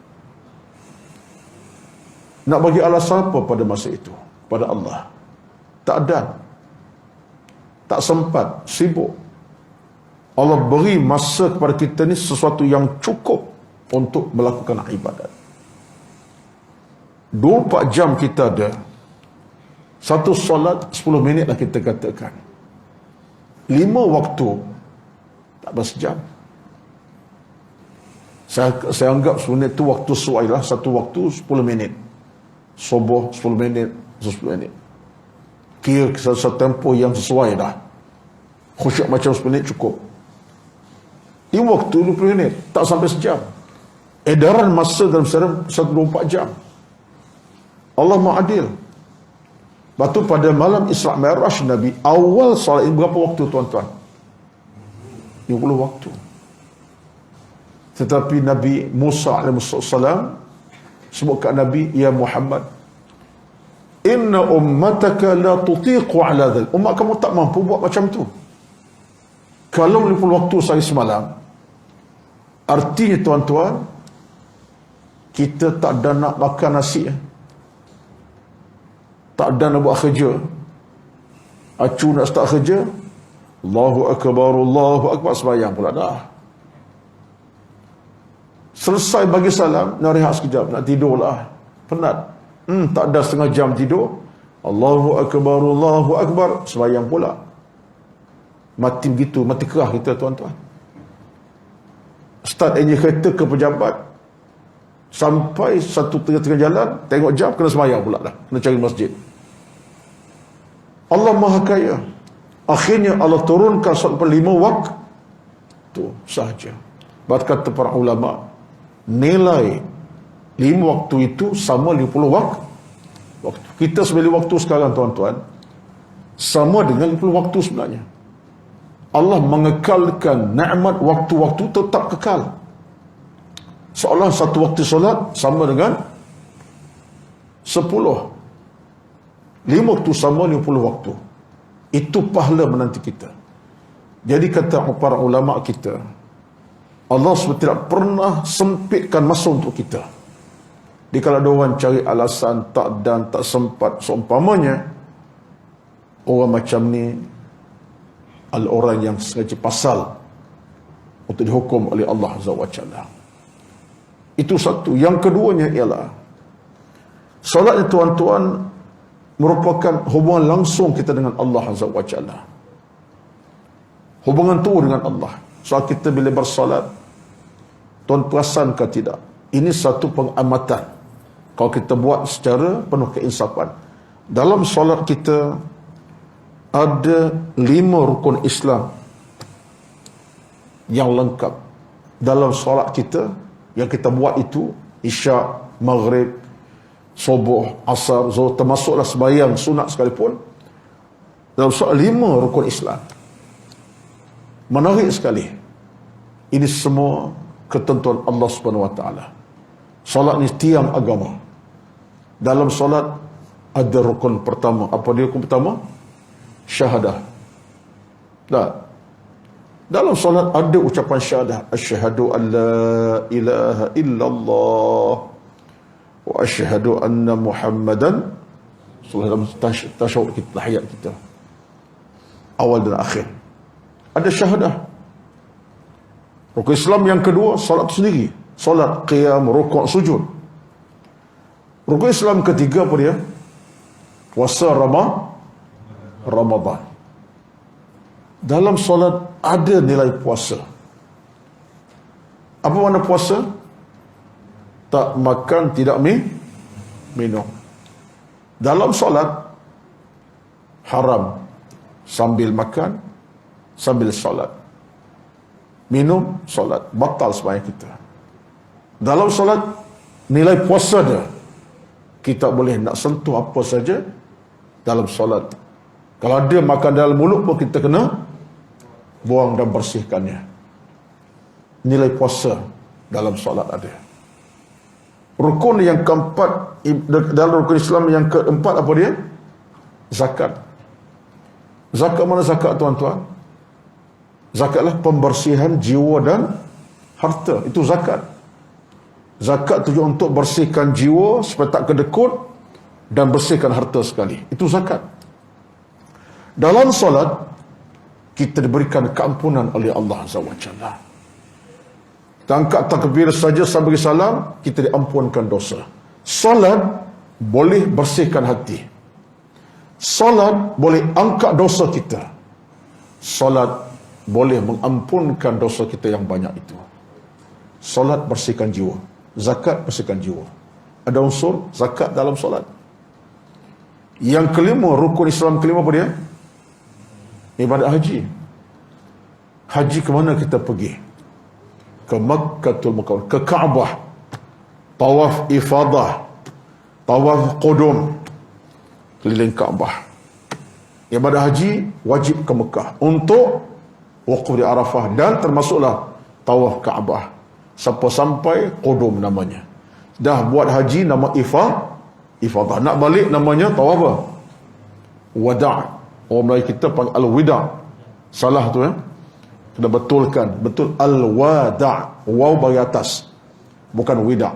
Nak bagi alasan apa pada masa itu? Pada Allah. Tak ada. Tak sempat, sibuk. Allah beri masa kepada kita ni sesuatu yang cukup untuk melakukan ibadat. 24 jam kita ada. Satu solat 10 minit lah kita katakan. 5 waktu tak bersejam. Saya anggap sebenarnya itu waktu sesuai lah. Satu waktu 10 minit. Subuh 10 minit, 10 minit. Kira satu tempoh yang sesuai dah. Khusyuk macam 10 minit cukup. Ini waktu 20 minit, tak sampai sejam. Edaran masa dalam sejarah 24 jam. Allah Ma'adil. Lepas tu pada malam Isra' Mi'raj Nabi, awal salat ini berapa waktu tuan-tuan? 50 waktu. Tetapi Nabi Musa AS sebut kat Nabi, ya Muhammad, inna ummataka la tutiqu ala dhal. Umat kamu tak mampu buat macam tu. Kalau 50 waktu sehari semalam, artinya tuan-tuan, kita tak ada nak makan nasi, tak ada nak buat kerja. Acu nak start kerja, Allahu Akbar, sembahyang pula dah. Selesai bagi salam, nak rehat sekejap, nak tidur lah, penat. Tak ada setengah jam tidur, Allahu Akbar, sembahyang pula. Mati begitu, mati kerah kita tuan-tuan. Start enjin kereta ke pejabat, sampai satu tengah-tengah jalan, tengok jam, kena sembahyang pula dah, kena cari masjid. Allah Maha Kaya. Akhirnya Allah turunkan solat 5 waktu sahaja. Kata para ulama, nilai 5 waktu itu sama 50 waktu. Kita sembilan waktu sekarang tuan-tuan, sama dengan 50 waktu sebenarnya. Allah mengekalkan nikmat waktu-waktu tetap kekal. Seolah satu waktu solat sama dengan 10. 5 waktu sama 50 waktu. Itu pahala menanti kita. Jadi kata para ulama kita, Allah SWT tidak pernah sempitkan masa untuk kita. Di kalau ada orang cari alasan tak dan tak sempat, seumpamanya orang macam ni adalah orang yang sengaja pasal untuk dihukum oleh Allah Azza wa Jalla. Itu satu. Yang keduanya ialah solat ni tuan-tuan merupakan hubungan langsung kita dengan Allah Azza wa Jalla. Hubungan tu dengan Allah. Soal kita bila bersolat, tuan perasan ke tidak? Ini satu pengamatan. Kalau kita buat secara penuh keinsafan. Dalam solat kita ada 5 rukun Islam yang lengkap. Dalam solat kita yang kita buat itu, Isyak, Maghrib, Subuh, Asar, Zuhur, termasuklah sembahyang sunat sekalipun, dalam solat 5 rukun Islam. Menarik sekali. Ini semua ketentuan Allah Subhanahu Wa Taala. Solat ni tiang agama. Dalam solat ada rukun pertama. Apa dia rukun pertama? Syahadah. Dalam solat ada ucapan syahadah. Asyhadu an la ilaha illallah wa asyhadu anna Muhammadan. Dalam tasyahud kita, tahiyat kita, awal dan akhir ada syahadah. Rukun Islam yang kedua, solat sendiri. Solat, qiyam, rukuk, sujud. Rukun Islam ketiga apa dia? Puasa Ramadan. Dalam solat ada nilai puasa. Apa makna puasa? Tak makan, tidak minum. Dalam solat haram sambil makan, sambil solat. Minum, solat. Batal sembahyang kita. Dalam solat, nilai puasa dia. Kita boleh nak sentuh apa saja dalam solat. Kalau ada makan dalam mulut pun kita kena buang dan bersihkannya. Nilai puasa dalam solat ada. Rukun yang keempat, dalam rukun Islam yang keempat apa dia? Zakat. Zakat mana zakat tuan-tuan? Zakatlah pembersihan jiwa dan harta. Itu zakat. Zakat tujuan untuk bersihkan jiwa supaya tak kedekut dan bersihkan harta sekali. Itu zakat. Dalam solat kita diberikan keampunan oleh Allah Azza wa Jalla. Kita angkat takbir saja sampai salam, kita diampunkan dosa. Solat boleh bersihkan hati. Solat boleh angkat dosa kita. Solat boleh mengampunkan dosa kita yang banyak itu. Solat bersihkan jiwa. Zakat bersihkan jiwa. Ada unsur zakat dalam solat. Yang kelima, rukun Islam kelima apa dia? Ibadat haji. Haji ke mana kita pergi? Ke Makkatul Mukarramah, ke Kaabah. Tawaf ifadah, tawaf qudum, keliling Kaabah. Ibadat haji wajib ke Mekah untuk wukuf di Arafah dan termasuklah tawaf Kaabah. Siapa sampai qudum namanya. Dah buat haji nama ifadah. Nak balik namanya tawaf apa? Wada'. Orang Melayu kita panggil al-wida'. Salah tu ya. Kena betulkan. Betul al-wada'. Waw bagi atas. Bukan wida'.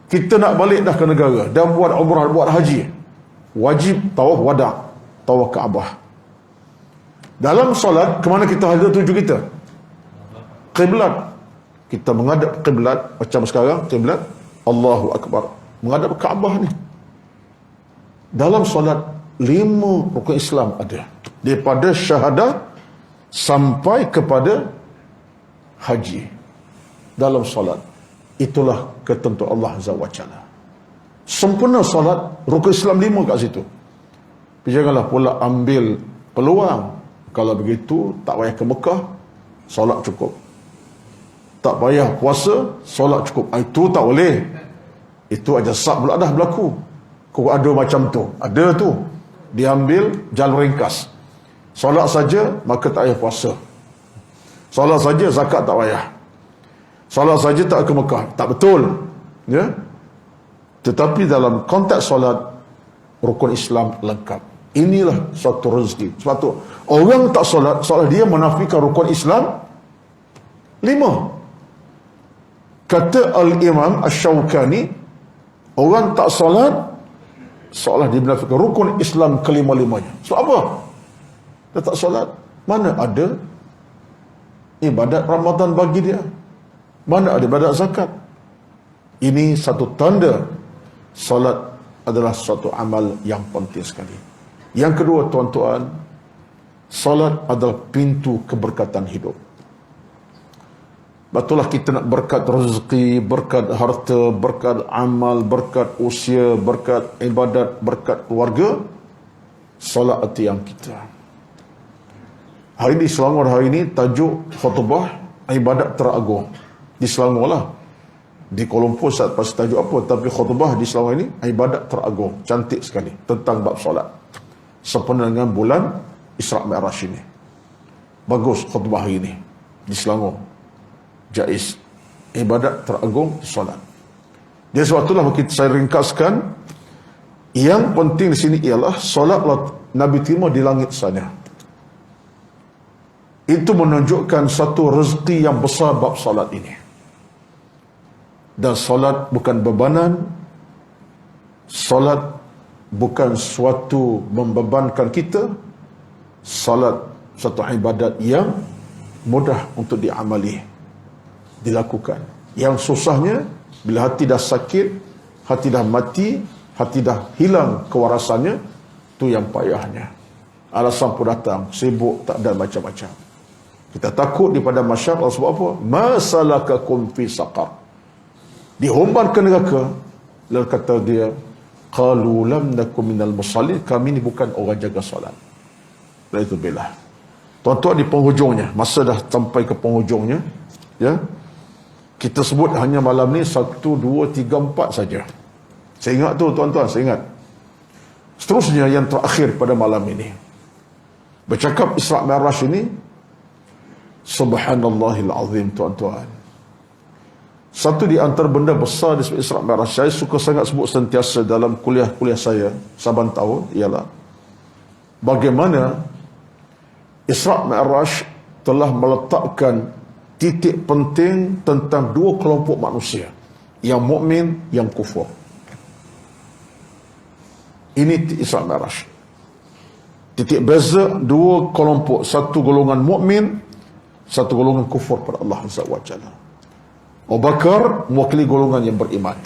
Kita nak balik dah ke negara. Dah buat umrah, buat haji. Wajib tawaf wada'. Tawaf Kaabah. Dalam solat, ke mana kita ada tuju kita? Qiblat. Kita menghadap qiblat macam sekarang, qiblat Allahu Akbar. Menghadap Kaabah ni. Dalam solat 5 rukun Islam ada. Daripada syahadah sampai kepada haji. Dalam solat. Itulah ketentuan Allah Azza wa Jalla. Sempurna solat, rukun Islam 5 kat situ. Tapi janganlah pula ambil peluang. Kalau begitu, tak payah ke Mekah, solat cukup. Tak payah puasa, solat cukup. Itu tak boleh. Itu aja sak pula dah berlaku. Kau ada macam tu. Ada tu. Diambil jalan ringkas. Solat saja, maka tak payah puasa. Solat saja, zakat tak payah. Solat saja tak ke Mekah. Tak betul. Ya? Tetapi dalam konteks solat, rukun Islam lengkap. Inilah suatu rezeki. Sebab tu, orang tak solat, solat dia menafikan rukun Islam 5. Kata Al-Imam Asy-Syaukani, orang tak solat seolah dia menafikan rukun Islam kelima-limanya. Sebab apa? Dia tak solat. Mana ada ibadat Ramadan bagi dia? Mana ada ibadat zakat? Ini satu tanda solat adalah suatu amal yang penting sekali. Yang kedua, tuan-tuan, solat adalah pintu keberkatan hidup. Betullah kita nak berkat rezeki, berkat harta, berkat amal, berkat usia, berkat ibadat, berkat keluarga. Solat hati yang kita. Hari di Selangor hari ini tajuk khutbah ibadat teragung. Di Selangor lah. Di Kuala Lumpur saat pas tajuk apa, tapi khutbah di Selangor ini ibadat teragung. Cantik sekali tentang bab solat. Sempena dengan bulan Isra' Mi'raj ini. Bagus khutbah hari ini di Selangor. Jaiz. Ibadat teragung solat. Dia sebab itulah saya ringkaskan, yang penting di sini ialah solat Nabi terima di langit sana. Itu menunjukkan satu rezeki yang besar bab solat ini. Dan solat bukan bebanan, solat bukan suatu membebankan kita, solat satu ibadat yang mudah untuk diamali, dilakukan. Yang susahnya bila hati dah sakit, hati dah mati, hati dah hilang kewarasannya, tu yang payahnya. Alasan pun datang, sibuk, tak ada macam-macam. Kita takut di padang mahsyar sebab apa? Masalakakum fi saqar. Dihomban ke neraka. Lalu kata dia, qalu lam nakum minal musallin, kami ni bukan orang jaga solat. Dan itu bila. Tuan-tuan, di penghujungnya, masa dah sampai ke penghujungnya, ya, kita sebut hanya malam ni 1, 2, 3, 4 saja. Saya ingat tu tuan-tuan, saya ingat. Seterusnya yang terakhir pada malam ini, bercakap Isra' Mi'raj ini, Subhanallahil Azim, tuan-tuan. Satu di antara benda besar di Isra' Mi'raj, saya suka sangat sebut sentiasa dalam kuliah-kuliah saya saban tahun, ialah bagaimana Isra' Mi'raj telah meletakkan titik penting tentang dua kelompok manusia, yang mukmin, yang kufur. Ini Isra' Mi'raj. Titik beza dua kelompok, satu golongan mukmin, satu golongan kufur pada Allah Azza wa Jalla. Abu Bakar mewakili golongan yang beriman.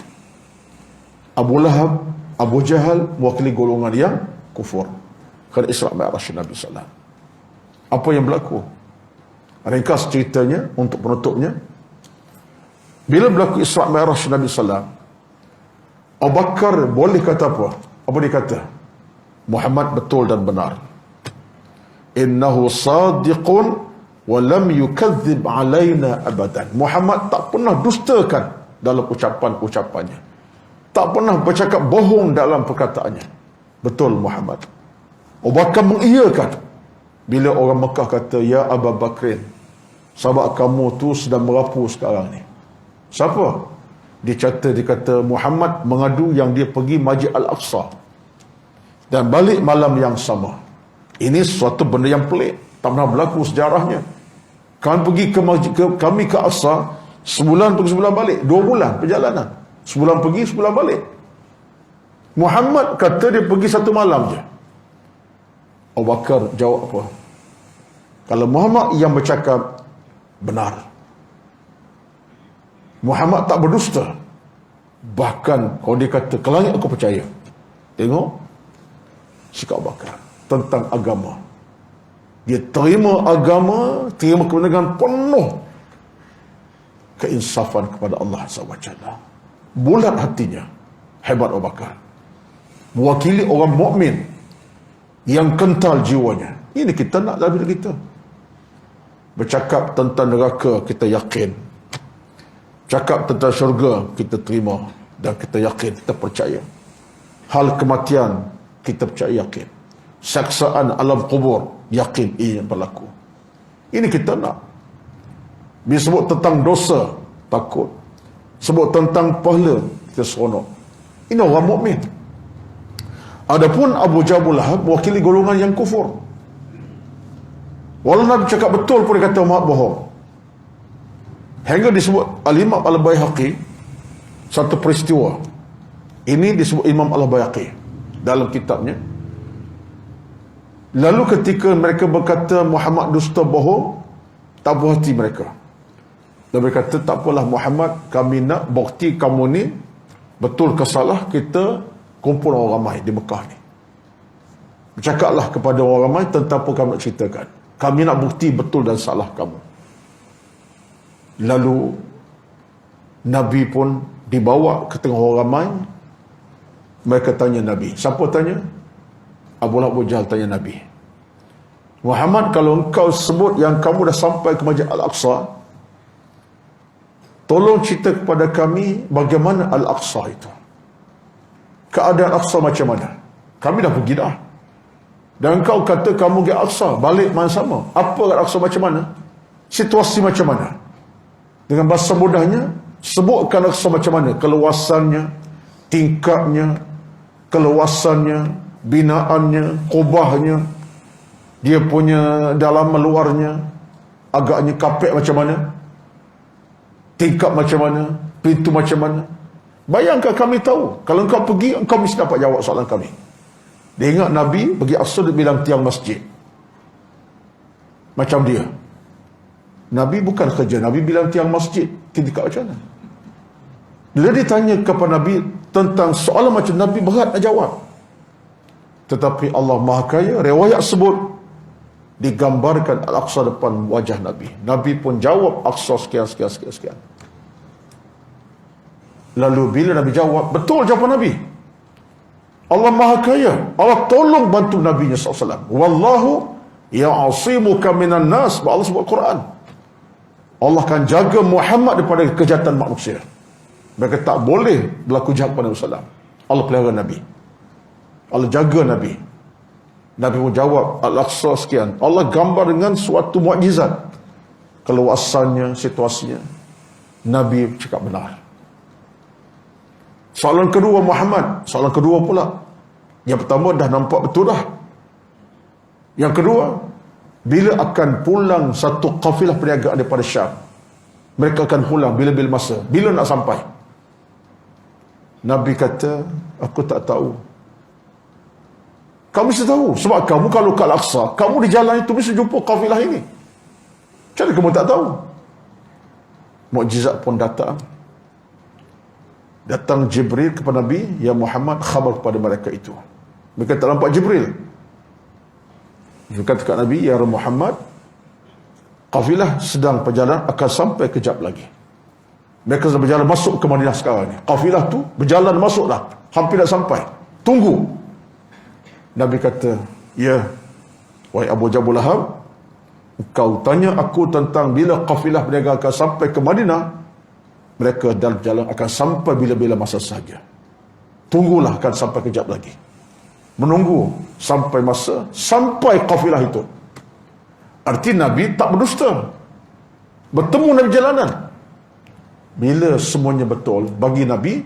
Abu Lahab, Abu Jahal mewakili golongan yang kufur. Kerana Isra' Mi'raj Nabi SAW. Apa yang berlaku? Ringkas ceritanya untuk penutupnya. Bila berlaku Isra' Mi'raj Nabi SAW, Abu Bakar boleh kata apa? Apa dia kata? Muhammad betul dan benar. Innahu sadiqun wa lam yukadzib alaina abadan. Muhammad tak pernah dustakan dalam ucapan-ucapannya. Tak pernah bercakap bohong dalam perkataannya. Betul Muhammad. Abu Bakar mengiyakan bila orang Mekah kata, ya Abu Bakrin, sahabat kamu tu sedang merapu sekarang ni. Siapa? Dia kata Muhammad mengadu yang dia pergi Masjid Al-Aqsa dan balik malam yang sama. Ini suatu benda yang pelik, tak pernah berlaku sejarahnya. Kami pergi kami ke Aqsa, sebulan pergi sebulan balik, 2 bulan perjalanan, sebulan pergi sebulan balik. Muhammad kata dia pergi 1 malam je. Abu Bakar jawab apa? Kalau Muhammad yang bercakap benar, Muhammad tak berdusta. Bahkan kalau dia kata ke langit aku percaya. Tengok sikap Abu Bakar tentang agama. Dia terima agama, terima kebenaran penuh keinsafan kepada Allah SWT. Bulat hatinya. Hebat Abu Bakar. Mewakili orang mukmin yang kental jiwanya. Ini kita nak dalam hidup kita. Bercakap tentang neraka, kita yakin. Cakap tentang syurga, kita terima. Dan kita yakin, kita percaya. Hal kematian, kita percaya, yakin. Saksaan alam kubur, yakin ini yang berlaku. Ini kita nak. Bila sebut tentang dosa, takut. Sebut tentang pahala, kita seronok. Ini orang mukmin. Adapun Abu Jahal mewakili golongan yang kufur. Walau Nabi cakap betul pun dia kata Muhammad bohong. Hingga disebut Al-Imam Al-Baihaqi, satu peristiwa ini disebut Imam Al-Baihaqi dalam kitabnya. Lalu ketika mereka berkata Muhammad dusta bohong, tak puas hati mereka. Dan mereka kata, tak apalah Muhammad, kami nak bukti kamu ni betul ke salah, kita kumpul orang ramai di Mekah ni. Bercakaplah kepada orang ramai tentang apa kamu nak ceritakan. Kami nak bukti betul dan salah kamu. Lalu Nabi pun dibawa ke tengah orang ramai. Mereka tanya Nabi. Siapa tanya? Abu Lahab, Abu Jahal tanya Nabi. Muhammad, kalau engkau sebut yang kamu dah sampai ke Masjid Al-Aqsa, tolong cerita kepada kami bagaimana Al-Aqsa itu. Keadaan Al-Aqsa macam mana? Kami dah pergi dah. Dan engkau kata kamu pergi Al-Aqsa, balik mana sama. Apa Al-Aqsa macam mana? Situasi macam mana? Dengan bahasa mudahnya, sebutkan Al-Aqsa macam mana? Keluasannya, tingkatnya, keluasannya, binaannya, kubahnya, dia punya dalam luarnya, agaknya kapek macam mana, tingkap macam mana, pintu macam mana. Bayangkan kami tahu. Kalau engkau pergi, engkau mesti dapat jawab soalan kami. Dia ingat Nabi pergi Aqsa, dia bilang tiang masjid. Macam dia. Nabi bukan kerja, Nabi bilang tiang masjid. Tingkap macam mana? Bila ditanya kepada Nabi tentang soalan macam, Nabi berat nak jawab. Tetapi Allah Maha Kaya, riwayat sebut digambarkan Al-Aqsa depan wajah Nabi. Nabi pun jawab Aqsa sekian. Lalu bila Nabi jawab, betul jawapan Nabi. Allah Maha Kaya, Allah tolong bantu Nabi-Nya SAW. Wallahu ya'asimuka minan nas. Allah sebut Quran, Allah akan jaga Muhammad daripada kejahatan manusia. Mereka tak boleh berlaku jahat pada Nabi SAW. Allah pelihara Nabi, Allah jaga Nabi. Nabi pun jawab Al-Aqsa sekian. Allah gambar dengan suatu mukjizat, keluasannya, situasinya. Nabi cakap benar. Soalan kedua Muhammad, soalan kedua pula. Yang pertama dah nampak betul dah. Yang kedua, bila akan pulang satu kafilah perniagaan daripada Syam? Mereka akan pulang bila-bila masa. Bila nak sampai? Nabi kata, aku tak tahu. Kamu mesti tahu. Sebab kamu kalau ke Al-Aqsa, kamu di jalan itu mesti jumpa kafilah ini. Macam mana kamu tak tahu? Mukjizat pun datang. Datang Jibril kepada Nabi, ya Muhammad, khabar kepada mereka itu. Mereka tak nampak Jibril. Dia kata kepada Nabi, ya Muhammad, kafilah sedang perjalanan, akan sampai kejap lagi. Mereka sedang berjalan masuk ke Madinah sekarang ni. Kafilah tu berjalan masuk dah, hampir dah sampai. Tunggu. Nabi kata, ya, wahai Abu Lahab, kau tanya aku tentang bila kafilah berniaga akan sampai ke Madinah. Mereka dalam jalan akan sampai bila-bila masa sahaja. Tunggulah, akan sampai kejap lagi. Menunggu sampai masa, sampai kafilah itu. Arti Nabi tak berdusta. Bertemu Nabi jalanan. Bila semuanya betul bagi Nabi,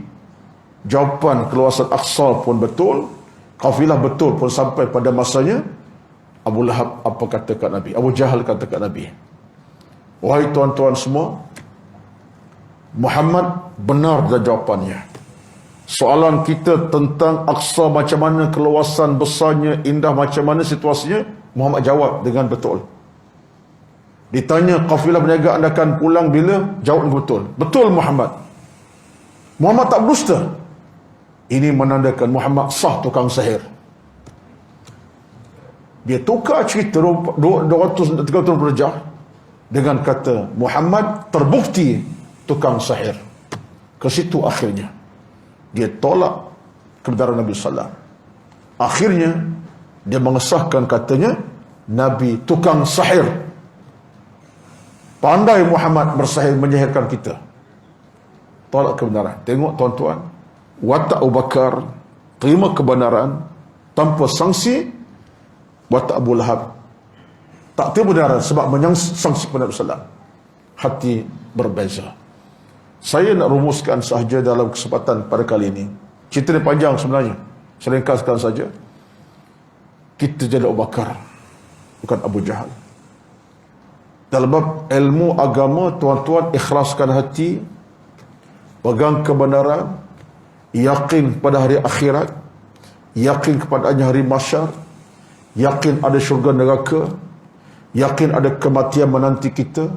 jawapan keluasan Aqsa pun betul, kafilah betul pun sampai pada masanya. Abu Lahab apa kata kat Nabi? Abu Jahal kata kat Nabi, wahai tuan-tuan semua, Muhammad benar dah jawapannya. Soalan kita tentang Aqsa macam mana keluasan besarnya, indah macam mana situasinya, Muhammad jawab dengan betul. Ditanya kafilah berniaga anda akan pulang bila, jawab betul. Betul Muhammad. Muhammad tak berdusta. Ini menandakan Muhammad sah tukang sihir. Dia tukar cerita 230 darjah dengan kata Muhammad terbukti tukang sihir. Ke situ akhirnya dia tolak kebenaran Nabi SAW. Akhirnya dia mengesahkan katanya Nabi tukang sihir. Pandai Muhammad bersihir, menyihirkan kita. Tolak kebenaran. Tengok tuan-tuan, watak Abu Bakar terima kebenaran tanpa sanksi. Watak Abu Lahab tak terima kebenaran sebab menyangsi kepada Nabi SAW. Hati berbeza. Saya nak rumuskan sahaja dalam kesempatan pada kali ini. Cerita ni panjang sebenarnya, saya ringkaskan saja. Kita jadi Abu Bakar, bukan Abu Jahal. Dalam bab ilmu agama, tuan-tuan, ikhlaskan hati, pegang kebenaran, yakin pada hari akhirat, yakin kepada hari mahsyar, yakin ada syurga neraka, yakin ada kematian menanti kita,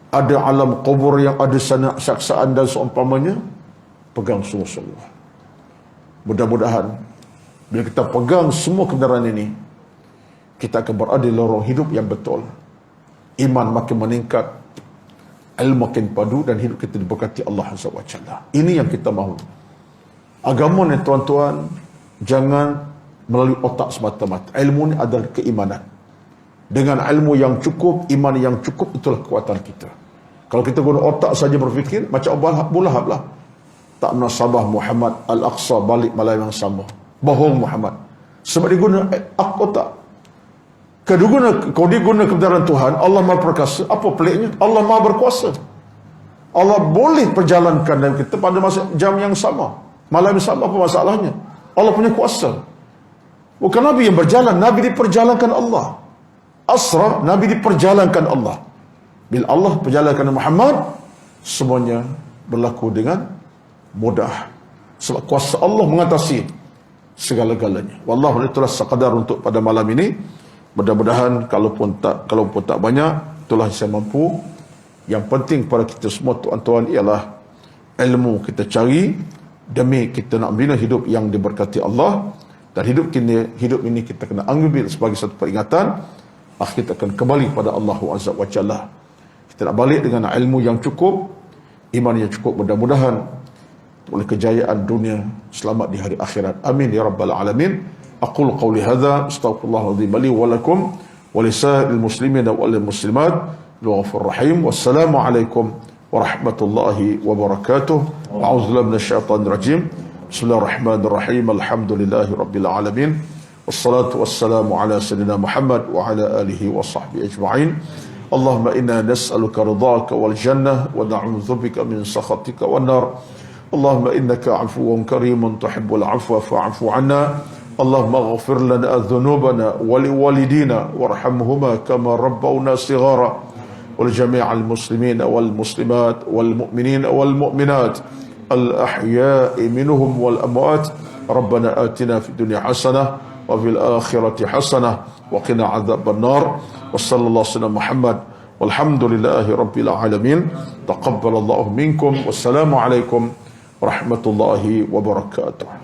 ada alam kubur yang ada sana saksaan dan seumpamanya. Pegang sungguh-sungguh. Mudah-mudahan bila kita pegang semua kebenaran ini, kita akan berada di lorong hidup yang betul. Iman makin meningkat, ilmu makin padu, dan hidup kita diberkati Allah Azza wa Jalla. Ini yang kita mahu. Agama ni tuan-tuan, jangan melalui otak semata-mata. Ilmu ni adalah keimanan. Dengan ilmu yang cukup, iman yang cukup, itulah kekuatan kita. Kalau kita guna otak saja berfikir, macam Abu Lahab lah. Tak menasabah Muhammad Al-Aqsa balik malam yang sama. Bohong Muhammad. Sebab dia guna otak. Kalau dia guna kebenaran Tuhan, Allah Maha Perkasa, apa peliknya? Allah Maha Berkuasa. Allah boleh perjalankan dan kita pada masa jam yang sama, malam yang sama, apa masalahnya? Allah punya kuasa. Bukan Nabi yang berjalan, Nabi diperjalankan Allah. Asra, Nabi diperjalankan Allah. Bila Allah perjalankan Muhammad, semuanya berlaku dengan mudah. Sebab kuasa Allah mengatasi segala-galanya. Wallahu itulah sekadar untuk pada malam ini. Mudah-mudahan kalaupun tak banyak, itulah saya mampu. Yang penting pada kita semua tuan-tuan ialah ilmu kita cari demi kita nak bina hidup yang diberkati Allah. Dan hidup ini kita kena ambil sebagai satu peringatan. Kita akan kembali kepada Allah Azza wa Jalla. Kita nak balik dengan ilmu yang cukup, iman yang cukup. Mudah-mudahan oleh kejayaan dunia, selamat di hari akhirat. Amin ya rabbal alamin. أقول قولي هذا أستغفر الله العظيم لي ولكم ولسائر المسلمين والمسلمات الغفور الرحيم والسلام عليكم ورحمة الله وبركاته أعوذ بالله من الشيطان الرجيم بسم الله الرحمن الرحيم الحمد لله رب العالمين والصلاة والسلام على سيدنا محمد وعلى آله وصحبه أجمعين اللهم إنا نسألك رضاك والجنة ونعوذ بك من سخطك والنار اللهم إنك عفو كريم تحب العفو فاعف عنا اللهم اغفر لنا ذنوبنا ولوالدينا وارحمهما كما ربونا صغارا ولجميع المسلمين والمسلمات والمؤمنين والمؤمنات الأحياء منهم والأموات ربنا آتنا في الدنيا حسنة وفي الآخرة حسنة وقنا عذاب النار وصلى الله على محمد والحمد لله رب العالمين تقبل الله منكم والسلام عليكم ورحمة الله وبركاته.